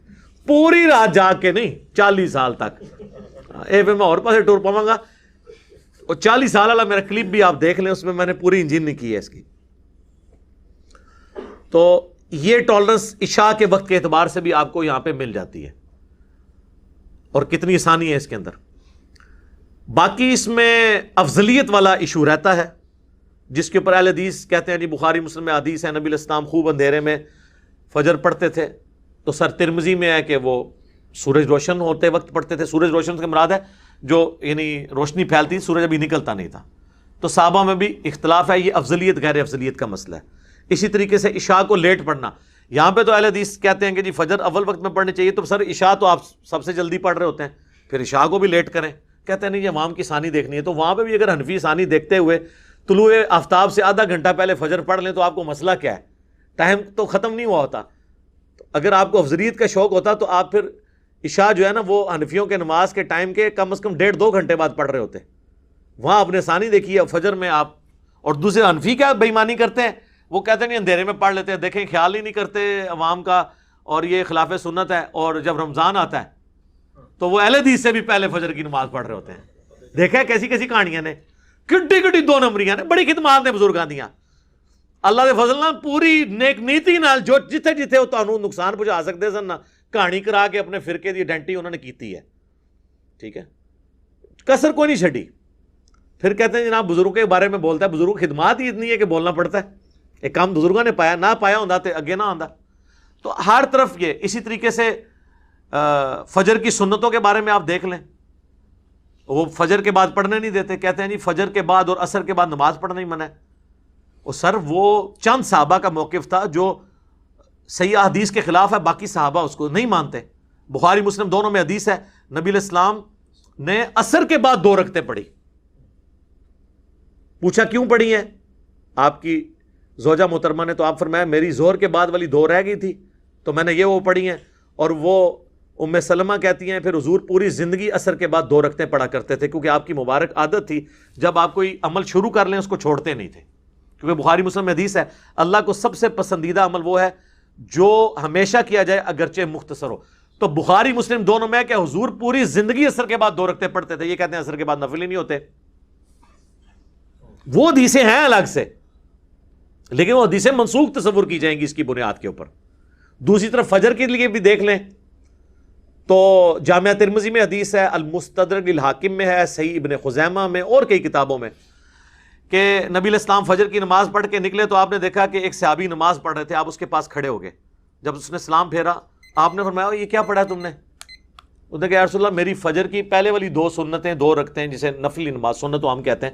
پوری رات جاگ کے نہیں، 40 سال تک۔ اے پھر میں اور پاسے ٹور پاؤں گا، اور 40 سال والا میرا کلپ بھی آپ دیکھ لیں، اس میں نے پوری انجین نہیں کی ہے اس کی۔ تو یہ ٹالرنس عشاء کے وقت کے اعتبار سے بھی آپ کو یہاں پہ مل جاتی ہے، اور کتنی آسانی ہے اس کے اندر۔ باقی اس میں افضلیت والا ایشو رہتا ہے، جس کے اوپر اہل حدیث کہتے ہیں جی بخاری مسلم میں حدیث ہے نبی علیہ السلام خوب اندھیرے میں فجر پڑھتے تھے، تو سر ترمذی میں ہے کہ وہ سورج روشن ہوتے وقت پڑھتے تھے۔ سورج روشن سے مراد ہے جو یعنی روشنی پھیلتی، سورج ابھی نکلتا نہیں تھا۔ تو صحابہ میں بھی اختلاف ہے، یہ افضلیت غیر افضلیت کا مسئلہ ہے۔ اسی طریقے سے عشاء کو لیٹ پڑھنا، یہاں پہ تو اہل حدیث کہتے ہیں کہ جی فجر اول وقت میں پڑھنی چاہیے، تو سر عشاء تو آپ سب سے جلدی پڑھ رہے ہوتے ہیں، پھر عشاء کو بھی لیٹ کریں، کہتے ہیں نہیں یہ عوام کی ثانی دیکھنی ہے۔ تو وہاں پہ بھی اگر حنفی ثانی دیکھتے ہوئے طلوع آفتاب سے آدھا گھنٹہ پہلے فجر پڑھ لیں تو آپ کو مسئلہ کیا ہے؟ ٹائم تو ختم نہیں ہوا ہوتا۔ تو اگر آپ کو افضلیت کا شوق ہوتا تو آپ پھر عشاء جو ہے نا وہ حنفیوں کے نماز کے ٹائم کے کم از کم 1.5-2 گھنٹے بعد پڑھ رہے ہوتے، وہاں آپ نے ثانی دیکھی ہے فجر میں آپ۔ اور دوسرے حنفی کیا بے ایمانی کرتے ہیں، وہ کہتے ہیں نہیں اندھیرے میں پڑھ لیتے ہیں، دیکھیں خیال ہی نہیں کرتے عوام کا، اور یہ خلاف سنت ہے۔ اور جب رمضان آتا ہے تو وہ اہل حدیث سے بھی پہلے فجر کی نماز پڑھ رہے ہوتے ہیں۔ دیکھا ہے کیسی کیسی کہانیاں نے، کڈی کڈی 2 نمبریاں نے، بڑی خدمات نے بزرگاں دیاں، اللہ دے فضل نال پوری نیک نیتی نال جو جتھے جتھے وہ تانوں نقصان پہنچا سکتے سن نا، کہانی کرا کے اپنے فرقے دی آئیڈینٹی انہوں نے کیتی ہے، ٹھیک ہے، کسر کوئی نہیں چھڈی۔ پھر کہتے ہیں جناب بزرگوں کے بارے میں بولتا ہے، بزرگ خدمات ہی اتنی ہے کہ بولنا پڑتا ہے، ایک کام بزرگوں نے پایا، نہ پایا ہوندا تے اگے نہ آندا۔ تو ہر طرف یہ اسی طریقے سے فجر کی سنتوں کے بارے میں آپ دیکھ لیں، وہ فجر کے بعد پڑھنے نہیں دیتے، کہتے ہیں جی فجر کے بعد اور عصر کے بعد نماز پڑھنا ہی منع ہے۔ اور سر وہ چند صحابہ کا موقف تھا جو صحیح حدیث کے خلاف ہے، باقی صحابہ اس کو نہیں مانتے۔ بخاری مسلم دونوں میں حدیث ہے، نبی علیہ السلام نے عصر کے بعد 2 رکعتیں پڑھی، پوچھا کیوں پڑھی ہیں آپ کی زوجہ محترمہ نے، تو آپ فرمایا میری ظہر کے بعد والی 2 رہ گئی تھی تو میں نے یہ وہ پڑھی ہیں۔ اور وہ ام سلمہ کہتی ہیں پھر حضور پوری زندگی عصر کے بعد 2 رکعتیں پڑھا کرتے تھے، کیونکہ آپ کی مبارک عادت تھی جب آپ کوئی عمل شروع کر لیں اس کو چھوڑتے نہیں تھے، کیونکہ بخاری مسلم میں حدیث ہے اللہ کو سب سے پسندیدہ عمل وہ ہے جو ہمیشہ کیا جائے اگرچہ مختصر ہو۔ تو بخاری مسلم دونوں میں کہ حضور پوری زندگی عصر کے بعد 2 رکعتیں پڑھتے تھے، یہ کہتے ہیں عصر کے بعد نفل ہی نہیں ہوتے۔ وہ حدیثیں ہیں الگ سے، لیکن وہ حدیثیں منسوخ تصور کی جائیں گی اس کی بنیاد کے اوپر۔ دوسری طرف فجر کے لیے بھی دیکھ لیں تو جامعہ ترمذی میں حدیث ہے، المستدرک الحاکم میں ہے، صحیح ابن خزیمہ میں اور کئی کتابوں میں کہ نبی علیہ السلام فجر کی نماز پڑھ کے نکلے تو آپ نے دیکھا کہ ایک صحابی نماز پڑھ رہے تھے، آپ اس کے پاس کھڑے ہو گئے، جب اس نے سلام پھیرا آپ نے فرمایا یہ کیا پڑھا ہے تم نے؟ انہوں نے کہا یا رسول اللہ میری فجر کی پہلے والی 2 سنتیں 2 رکعتیں جسے نفلی نماز سنت تو ہم کہتے ہیں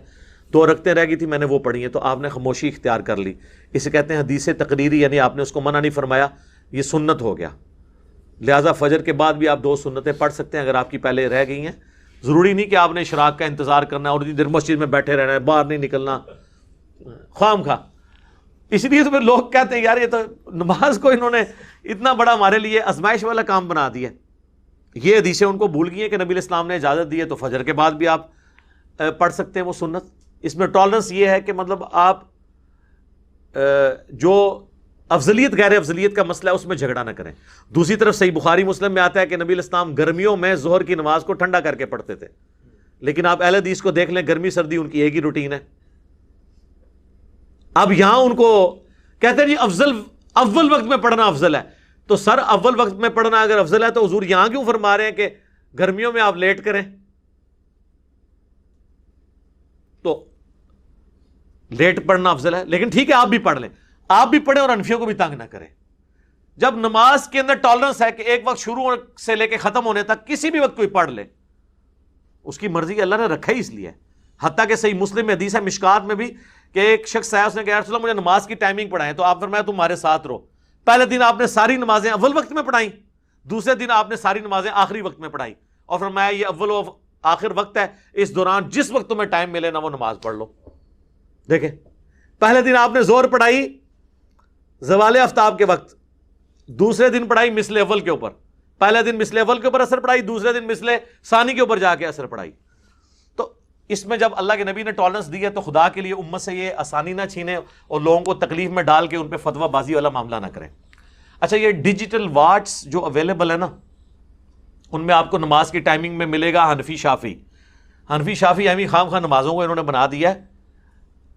2 رکعتیں رہ گئی تھی، میں نے وہ پڑھی ہیں۔ تو آپ نے خاموشی اختیار کر لی، اسے کہتے ہیں حدیث تقریری، یعنی آپ نے اس کو منع نہیں فرمایا، یہ سنت ہو گیا، لہٰذا فجر کے بعد بھی آپ 2 سنتیں پڑھ سکتے ہیں اگر آپ کی پہلے رہ گئی ہیں ضروری نہیں کہ آپ نے اشراق کا انتظار کرنا ہے اور اتنی دیر مسجد میں بیٹھے رہنا ہے، باہر نہیں نکلنا خواہ خواہ. اس لیے تو پھر لوگ کہتے ہیں یار یہ تو نماز کو انہوں نے اتنا بڑا ہمارے لیے آزمائش والا کام بنا دیا. یہ حدیثیں ان کو بھول گئی ہیں کہ نبی علیہ السلام نے اجازت دی ہے تو فجر کے بعد بھی آپ پڑھ سکتے ہیں وہ سنت. اس میں ٹالرنس یہ ہے کہ مطلب آپ جو افضلیت غیر افضلیت کا مسئلہ ہے اس میں جھگڑا نہ کریں. دوسری طرف صحیح بخاری مسلم میں آتا ہے کہ نبی علیہ السلام گرمیوں میں ظہر کی نماز کو ٹھنڈا کر کے پڑھتے تھے، لیکن آپ اہل حدیث کو دیکھ لیں گرمی سردی ان کی ایک ہی روٹین ہے. اب یہاں ان کو کہتے ہیں جی اول وقت میں پڑھنا افضل ہے. تو سر اول وقت میں پڑھنا اگر افضل ہے تو حضور یہاں کیوں فرما رہے ہیں کہ گرمیوں میں آپ لیٹ کریں؟ تو لیٹ پڑھنا افضل ہے، لیکن ٹھیک ہے آپ بھی پڑھ لیں، آپ بھی پڑھیں اور حنفیوں کو بھی تنگ نہ کریں. جب نماز کے اندر ٹالرنس ہے کہ ایک وقت شروع سے لے کے ختم ہونے تک کسی بھی وقت کوئی پڑھ لے، اس کی مرضی اللہ نے رکھا ہی اس لیے. حتیٰ کہ صحیح مسلم میں حدیث ہے مشکات میں بھی کہ ایک شخص آیا، اس نے کہا یا رسول اللہ مجھے نماز کی ٹائمنگ پڑھائیں، تو آپ فرمایا تمہارے ساتھ رہو. پہلے دن آپ نے ساری نمازیں اول وقت میں پڑھائیں، دوسرے دن آپ نے ساری نمازیں آخری وقت میں پڑھائی اور فرمایا یہ اول و آخر وقت ہے، اس دوران جس وقت تمہیں ٹائم ملے نا وہ نماز پڑھ لو. دیکھیں پہلے دن آپ نے زور پڑھائی زوال آفتاب کے وقت، دوسرے دن پڑھائی مثل اول کے اوپر، پہلے دن مثل اول کے اوپر اثر پڑھائی، دوسرے دن مثل ثانی کے اوپر جا کے اثر پڑھائی. تو اس میں جب اللہ کے نبی نے ٹالرنس دی ہے تو خدا کے لیے امت سے یہ آسانی نہ چھینے اور لوگوں کو تکلیف میں ڈال کے ان پہ فتویٰ بازی والا معاملہ نہ کریں. اچھا یہ ڈیجیٹل واٹس جو اویلیبل ہے نا، ان میں آپ کو نماز کی ٹائمنگ میں ملے گا حنفی شافی اہمی خام خواہ نمازوں کو انہوں نے بنا دیا ہے.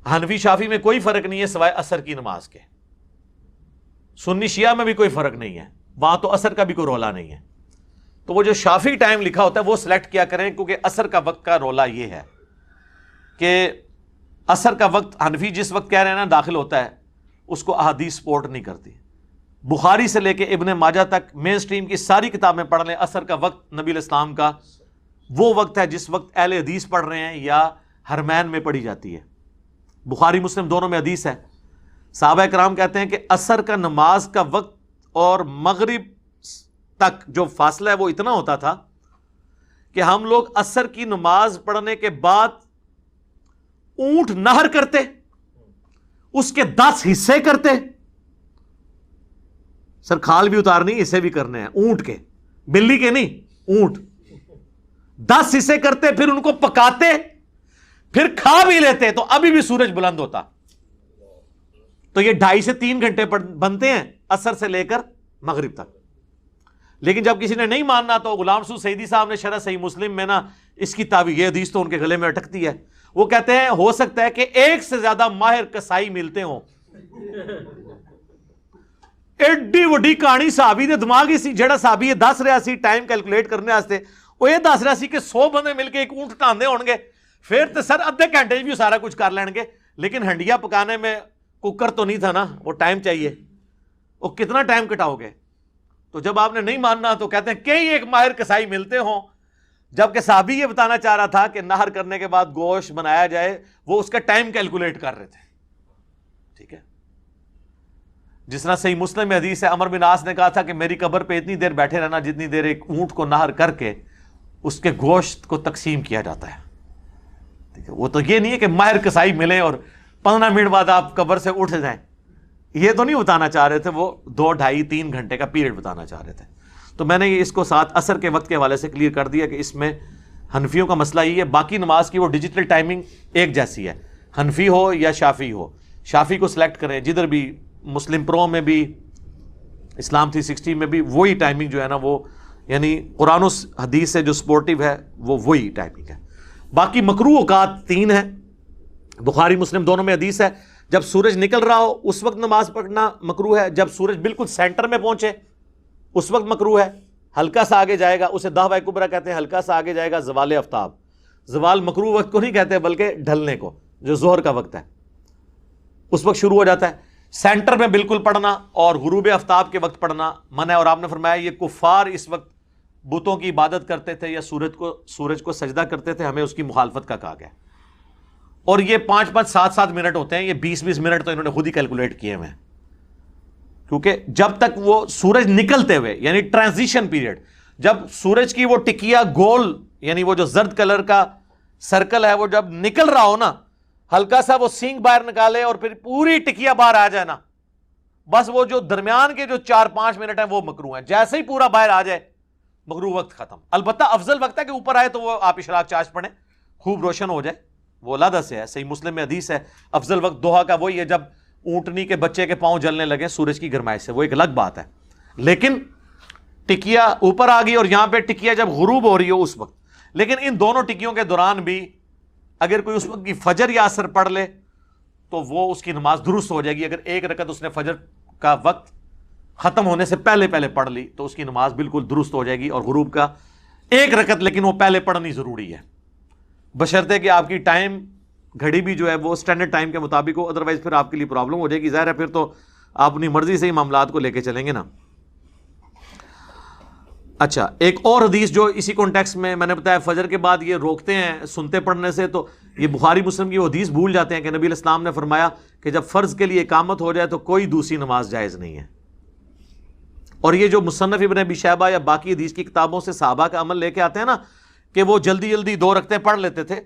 حنفی شافی میں کوئی فرق نہیں ہے سوائے عصر کی نماز کے. سنی شیعہ میں بھی کوئی فرق نہیں ہے، وہاں تو عصر کا بھی کوئی رولا نہیں ہے. تو وہ جو شافی ٹائم لکھا ہوتا ہے وہ سلیکٹ کیا کریں، کیونکہ عصر کا وقت کا رولا یہ ہے کہ عصر کا وقت حنفی جس وقت کہہ رہے ہیں نا داخل ہوتا ہے، اس کو احادیث سپورٹ نہیں کرتی. بخاری سے لے کے ابن ماجہ تک مین سٹریم کی ساری کتابیں پڑھ لیں، عصر کا وقت نبی علیہ السلام کا وہ وقت ہے جس وقت اہل حدیث پڑھ رہے ہیں یا حرمین میں پڑھی جاتی ہے. بخاری مسلم دونوں میں حدیث ہے. صحابہ کرام کہتے ہیں کہ عصر کا نماز کا وقت اور مغرب تک جو فاصلہ ہے وہ اتنا ہوتا تھا کہ ہم لوگ عصر کی نماز پڑھنے کے بعد اونٹ نہر کرتے، اس کے 10 حصے کرتے. سر کھال بھی اتارنی حصے بھی کرنے ہیں اونٹ کے، بلی کے نہیں، اونٹ. 10 حصے کرتے، پھر ان کو پکاتے، پھر کھا بھی لیتے تو ابھی بھی سورج بلند ہوتا. تو یہ 2.5 سے 3 گھنٹے بنتے ہیں عصر سے لے کر مغرب تک. لیکن جب کسی نے نہیں ماننا تو غلام رسول سعیدی صاحب نے شرح صحیح مسلم میں نا اس کی تعبیر، یہ حدیث تو ان کے گلے میں اٹکتی ہے، وہ کہتے ہیں ہو سکتا ہے کہ 1 سے زیادہ ماہر کسائی ملتے ہوں. ایڈی وڈی کہانی صحابی دے دماغ ہی سی، جڑا صحابی یہ دس رہا سی ٹائم کیلکولیٹ کرنے واسطے، وہ یہ دس رہا سی کہ 100 بندے مل کے ایک اونٹ ٹاندے ہون گے، پھر تو سر ادھے گھنٹے بھی سارا کچھ کر لین گے. لیکن ہنڈیا پکانے میں کوکر تو نہیں تھا نا، وہ ٹائم چاہیے، وہ کتنا ٹائم کٹاؤ گے. تو جب آپ نے نہیں ماننا تو کہتے ہیں کئی ایک ماہر کسائی ملتے ہوں. جبکہ صحابی یہ بتانا چاہ رہا تھا کہ نہر کرنے کے بعد گوشت بنایا جائے، وہ اس کا ٹائم کیلکولیٹ کر رہے تھے. ٹھیک ہے، جس طرح صحیح مسلم میں حدیث ہے عمر بن عاص نے کہا تھا کہ میری قبر پہ اتنی دیر بیٹھے رہنا جتنی دیر ایک اونٹ کو نہر کر کے اس کے گوشت کو تقسیم کیا جاتا ہے. ٹھیک ہے، وہ تو یہ نہیں ہے کہ ماہر کسائی ملے اور 15 منٹ بعد آپ قبر سے اٹھ جائیں، یہ تو نہیں بتانا چاہ رہے تھے، وہ 2 ڈھائی 3 گھنٹے کا پیریڈ بتانا چاہ رہے تھے. تو میں نے اس کو ساتھ عصر کے وقت کے حوالے سے کلیئر کر دیا کہ اس میں حنفیوں کا مسئلہ یہ ہے. باقی نماز کی وہ ڈیجیٹل ٹائمنگ ایک جیسی ہے، حنفی ہو یا شافی ہو. شافی کو سلیکٹ کریں، جدھر بھی مسلم پرو میں بھی اسلام 360 میں بھی وہی ٹائمنگ جو ہے نا وہ یعنی قرآن و حدیث سے جو سپورٹیو ہے وہ وہی ٹائمنگ ہے. باقی مکروہ اوقات 3 ہیں، بخاری مسلم دونوں میں حدیث ہے. جب سورج نکل رہا ہو اس وقت نماز پڑھنا مکروہ ہے، جب سورج بالکل سینٹر میں پہنچے اس وقت مکروہ ہے. ہلکا سا آگے جائے گا اسے دعوی کبرا کہتے ہیں، ہلکا سا آگے جائے گا زوال آفتاب. زوال مکروہ وقت کو نہیں کہتے بلکہ ڈھلنے کو، جو ظہر کا وقت ہے اس وقت شروع ہو جاتا ہے. سینٹر میں بالکل پڑھنا اور غروب آفتاب کے وقت پڑھنا منع ہے. اور آپ نے فرمایا یہ کفار اس وقت بتوں کی عبادت کرتے تھے یا سورج کو سجدہ کرتے تھے، ہمیں اس کی مخالفت کا کہا گیا. اور یہ 5-5 7-7 منٹ ہوتے ہیں، یہ 20-20 منٹ تو انہوں نے خود ہی کیلکولیٹ کیے ہوئے ہیں. کیونکہ جب تک وہ سورج نکلتے ہوئے یعنی ٹرانزیشن پیریڈ، جب سورج کی وہ ٹکیا گول یعنی وہ جو زرد کلر کا سرکل ہے وہ جب نکل رہا ہو نا, ہلکا سا وہ سینگ باہر نکالے اور پھر پوری ٹکیا باہر آ جائے نا, بس وہ جو درمیان کے جو 4-5 منٹ ہیں وہ مکروہ ہیں. جیسے ہی پورا باہر آ جائے مکروہ وقت ختم. البتہ افضل وقت ہے کہ اوپر آئے تو وہ آپ اشراق چاش پڑھیں, خوب روشن ہو جائے, وہ علیحدہ سے ہے. صحیح مسلم میں حدیث ہے افضل وقت دوحا کا وہی ہے جب اونٹنی کے بچے کے پاؤں جلنے لگے سورج کی گرمائش سے, وہ ایک الگ بات ہے. لیکن ٹکیا اوپر آ گئی اور یہاں پہ ٹکیا جب غروب ہو رہی ہو اس وقت. لیکن ان دونوں ٹکیوں کے دوران بھی اگر کوئی اس وقت کی فجر یا عصر پڑھ لے تو وہ اس کی نماز درست ہو جائے گی. اگر ایک رکعت اس نے فجر کا وقت ختم ہونے سے پہلے پڑھ لی تو اس کی نماز بالکل درست ہو جائے گی. اور غروب کا ایک رکعت لیکن وہ پہلے پڑھنی ضروری ہے, بشرطے کہ آپ کی ٹائم گھڑی بھی جو ہے وہ اسٹینڈرڈ ٹائم کے مطابق ہو, ادروائز پھر آپ کے لیے پرابلم ہو جائے گی. ظاہر ہے پھر تو آپ اپنی مرضی سے ہی معاملات کو لے کے چلیں گے نا. اچھا, ایک اور حدیث جو اسی کانٹیکسٹ میں نے بتایا فجر کے بعد یہ روکتے ہیں سنتے پڑھنے سے, تو یہ بخاری مسلم کی وہ حدیث بھول جاتے ہیں کہ نبی علیہ السلام نے فرمایا کہ جب فرض کے لیے اقامت ہو جائے تو کوئی دوسری نماز جائز نہیں ہے. اور یہ جو مصنف ابن ابی شیبہ یا باقی حدیث کی کتابوں سے صحابہ کا عمل لے کے آتے ہیں نا کہ وہ جلدی جلدی 2 رکعتیں پڑھ لیتے تھے,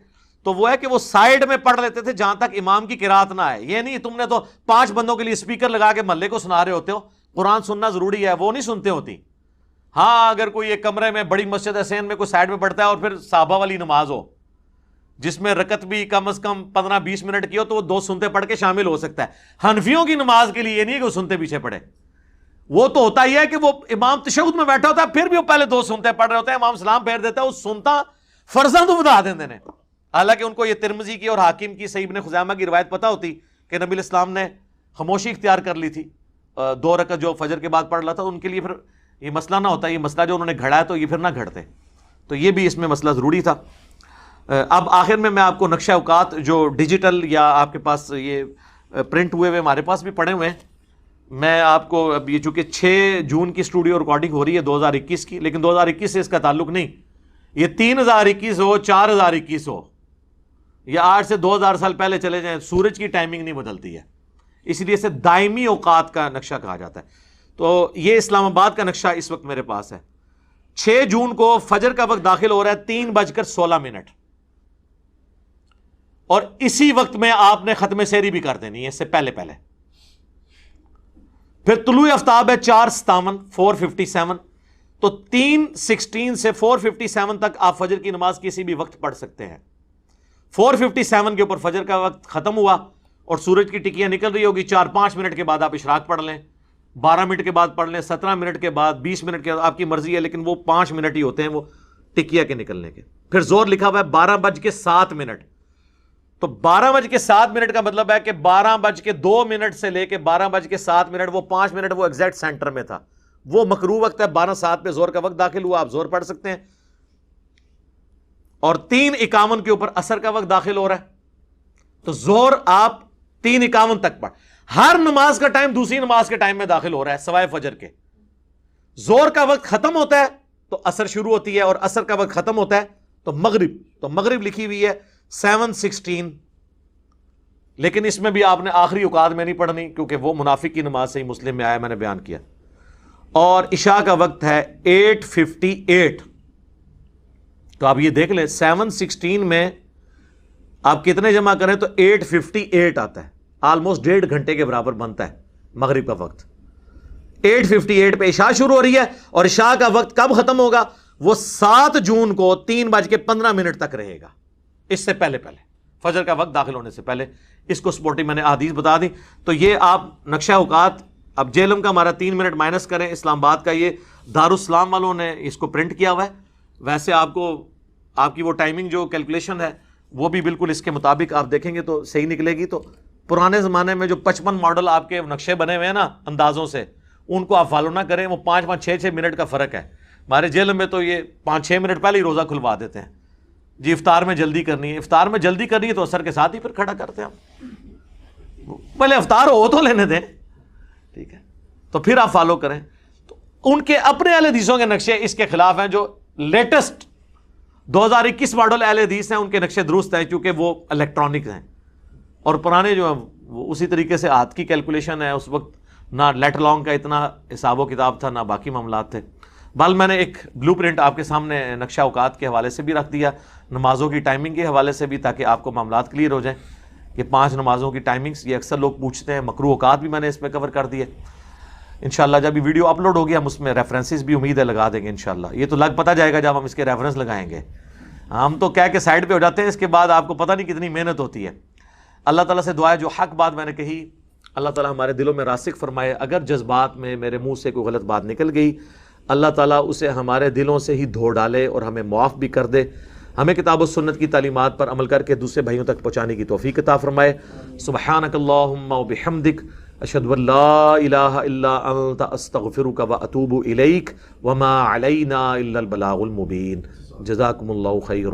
تو وہ ہے کہ وہ سائیڈ میں پڑھ لیتے تھے جہاں تک امام کی قرات نہ آئے. یہ نہیں تم نے تو 5 بندوں کے لیے اسپیکر لگا کے محلے کو سنا رہے ہوتے ہو, قرآن سننا ضروری ہے, وہ نہیں سنتے ہوتی. ہاں اگر کوئی ایک کمرے میں بڑی مسجد حسین میں کوئی سائیڈ میں پڑھتا ہے اور پھر صحابہ والی نماز ہو جس میں رکعت بھی کم از کم 15-20 منٹ کی ہو تو وہ 2 سنتے پڑھ کے شامل ہو سکتا ہے. حنفیوں کی نماز کے لیے یہ نہیں ہے کہ وہ سنتے پیچھے پڑھے, وہ تو ہوتا ہی ہے کہ وہ امام تشہد میں بیٹھا ہوتا ہے پھر بھی وہ پہلے 2 سنتے پڑھ رہے ہوتے ہیں, امام سلام پھیر دیتا ہے, وہ سنتا فرضاں تو بتا دیتے ہیں. حالانکہ ان کو یہ ترمذی کی اور حاکم کی صحیح ابن خزیمہ کی روایت پتہ ہوتی کہ نبی علیہ السلام نے خاموشی اختیار کر لی تھی 2 رکعت جو فجر کے بعد پڑھ رہا تھا, ان کے لیے پھر یہ مسئلہ نہ ہوتا, یہ مسئلہ جو انہوں نے گھڑا ہے تو یہ پھر نہ گھڑتے, تو یہ بھی اس میں مسئلہ ضروری تھا. اب آخر میں آپ کو نقشہ اوقات جو ڈیجیٹل یا آپ کے پاس یہ پرنٹ ہوئے ہمارے پاس بھی پڑے ہوئے ہیں, میں آپ کو اب یہ چونکہ 6 جون کی اسٹوڈیو ریکارڈنگ ہو رہی ہے 2021 کی, لیکن 2021 سے اس کا تعلق نہیں, یہ 3021 ہو 4021 ہو یا آج سے 2000 سال پہلے چلے جائیں, سورج کی ٹائمنگ نہیں بدلتی ہے, اس لیے اسے دائمی اوقات کا نقشہ کہا جاتا ہے. تو یہ اسلام آباد کا نقشہ اس وقت میرے پاس ہے. 6 جون کو فجر کا وقت داخل ہو رہا ہے 3:16, اور اسی وقت میں آپ نے ختم سحری بھی کر دینی ہے اس سے پہلے. پھر طلوع آفتاب ہے 4:57 4:57, تو 3:16 سے 4:57 تک آپ فجر کی نماز کسی بھی وقت پڑھ سکتے ہیں. 4:57 کے اوپر فجر کا وقت ختم ہوا اور سورج کی ٹکیاں نکل رہی ہوگی, 4-5 منٹ کے بعد آپ اشراق پڑھ لیں, 12 منٹ کے بعد پڑھ لیں, 17 منٹ کے بعد, 20 منٹ کے بعد, آپ کی مرضی ہے, لیکن وہ 5 منٹ ہی ہوتے ہیں وہ ٹکیا کے نکلنے کے. پھر زور لکھا ہوا ہے 12:07, تو 12:07 کا مطلب ہے کہ 12:02 سے لے کے 12:07 وہ 5 منٹ وہ ایگزیکٹ سینٹر میں تھا, وہ مکروہ وقت ہے. 12:07 پہ زور کا وقت داخل ہوا, آپ زور پڑھ سکتے ہیں. اور 3:51 کے اوپر عصر کا وقت داخل ہو رہا ہے, تو زور آپ 3:51 تک پڑھ. ہر نماز کا ٹائم دوسری نماز کے ٹائم میں داخل ہو رہا ہے سوائے فجر کے. زور کا وقت ختم ہوتا ہے تو عصر شروع ہوتی ہے, اور عصر کا وقت ختم ہوتا ہے تو مغرب لکھی ہوئی ہے 7:16, لیکن اس میں بھی آپ نے آخری اوقات میں نہیں پڑھنی کیونکہ وہ منافق کی نماز سے ہی مسلم میں آیا, میں نے بیان کیا. اور عشاء کا وقت ہے 8:58, تو آپ یہ دیکھ لیں 7:16 میں آپ کتنے جمع کریں تو 8:58 آتا ہے, آلموسٹ 1.5 گھنٹے کے برابر بنتا ہے مغرب کا وقت. 8:58 پہ عشاء شروع ہو رہی ہے, اور عشاء کا وقت کب ختم ہوگا, وہ 7 جون کو 3:15 تک رہے گا, اس سے پہلے فجر کا وقت داخل ہونے سے پہلے. اس کو سپورٹنگ میں نے احادیث بتا دی. تو یہ آپ نقشہ اوقات, اب جیلم کا ہمارا 3 منٹ مائنس کریں, اسلام آباد کا یہ دارالسلام والوں نے اس کو پرنٹ کیا ہوا ہے. ویسے آپ کو آپ کی وہ ٹائمنگ جو کیلکولیشن ہے وہ بھی بالکل اس کے مطابق آپ دیکھیں گے تو صحیح نکلے گی. تو پرانے زمانے میں جو 55 ماڈل آپ کے نقشے بنے ہوئے ہیں نا اندازوں سے, ان کو آپ فالو نہ کریں, وہ 5-6 منٹ کا فرق ہے. ہمارے جیل میں تو یہ 5-6 منٹ پہلے ہی روزہ کھلوا دیتے ہیں جی, افطار میں جلدی کرنی ہے. افطار میں جلدی کرنی ہے تو عصر کے ساتھ ہی پھر کھڑا کرتے ہیں ہم, پہلے افطار ہو تو لینے دیں, ٹھیک ہے, تو پھر آپ فالو کریں. تو ان کے اپنے اہل حدیثوں کے نقشے اس کے خلاف ہیں. جو لیٹسٹ 2021 ماڈل اہل حدیث ہیں ان کے نقشے درست ہیں کیونکہ وہ الیکٹرانک ہیں, اور پرانے جو ہیں وہ اسی طریقے سے ہاتھ کی کیلکولیشن ہے. اس وقت نہ لیٹ لانگ کا اتنا حساب و کتاب تھا, نہ باقی معاملات تھے. بل میں نے ایک بلو پرنٹ آپ کے سامنے نقشہ اوقات کے حوالے سے بھی رکھ دیا، نمازوں کی ٹائمنگ کے حوالے سے بھی، تاکہ آپ کو معاملات کلیئر ہو جائیں. یہ 5 نمازوں کی ٹائمنگز یہ اکثر لوگ پوچھتے ہیں. مکروہ اوقات بھی میں نے اس میں کور کر دیے. انشاءاللہ جب یہ ویڈیو اپلوڈ ہو گیا ہم اس میں ریفرنسز بھی امید ہے لگا دیں گے انشاءاللہ. یہ تو پتہ جائے گا جب ہم اس کے ریفرنس لگائیں گے. ہم تو کہہ کے سائڈ پہ ہو جاتے ہیں، اس کے بعد آپ کو پتہ نہیں کتنی محنت ہوتی ہے. اللہ تعالیٰ سے دعا ہے جو حق بات میں نے کہی اللہ تعالیٰ ہمارے دلوں میں راسخ فرمائے. اگر جذبات میں میرے منہ سے کوئی غلط بات نکل گئی اللہ تعالیٰ اسے ہمارے دلوں سے ہی دھو ڈالے اور ہمیں معاف بھی کر دے. ہمیں کتاب و سنت کی تعلیمات پر عمل کر کے دوسرے بھائیوں تک پہنچانے کی توفیق عطا فرمائے. سبحانک اللہم و بحمدک اشہد ان لا الہ الا انت استغفرک و اتوب الیک وما علینا الا البلاغ المبین. جزاکم اللہ خیر.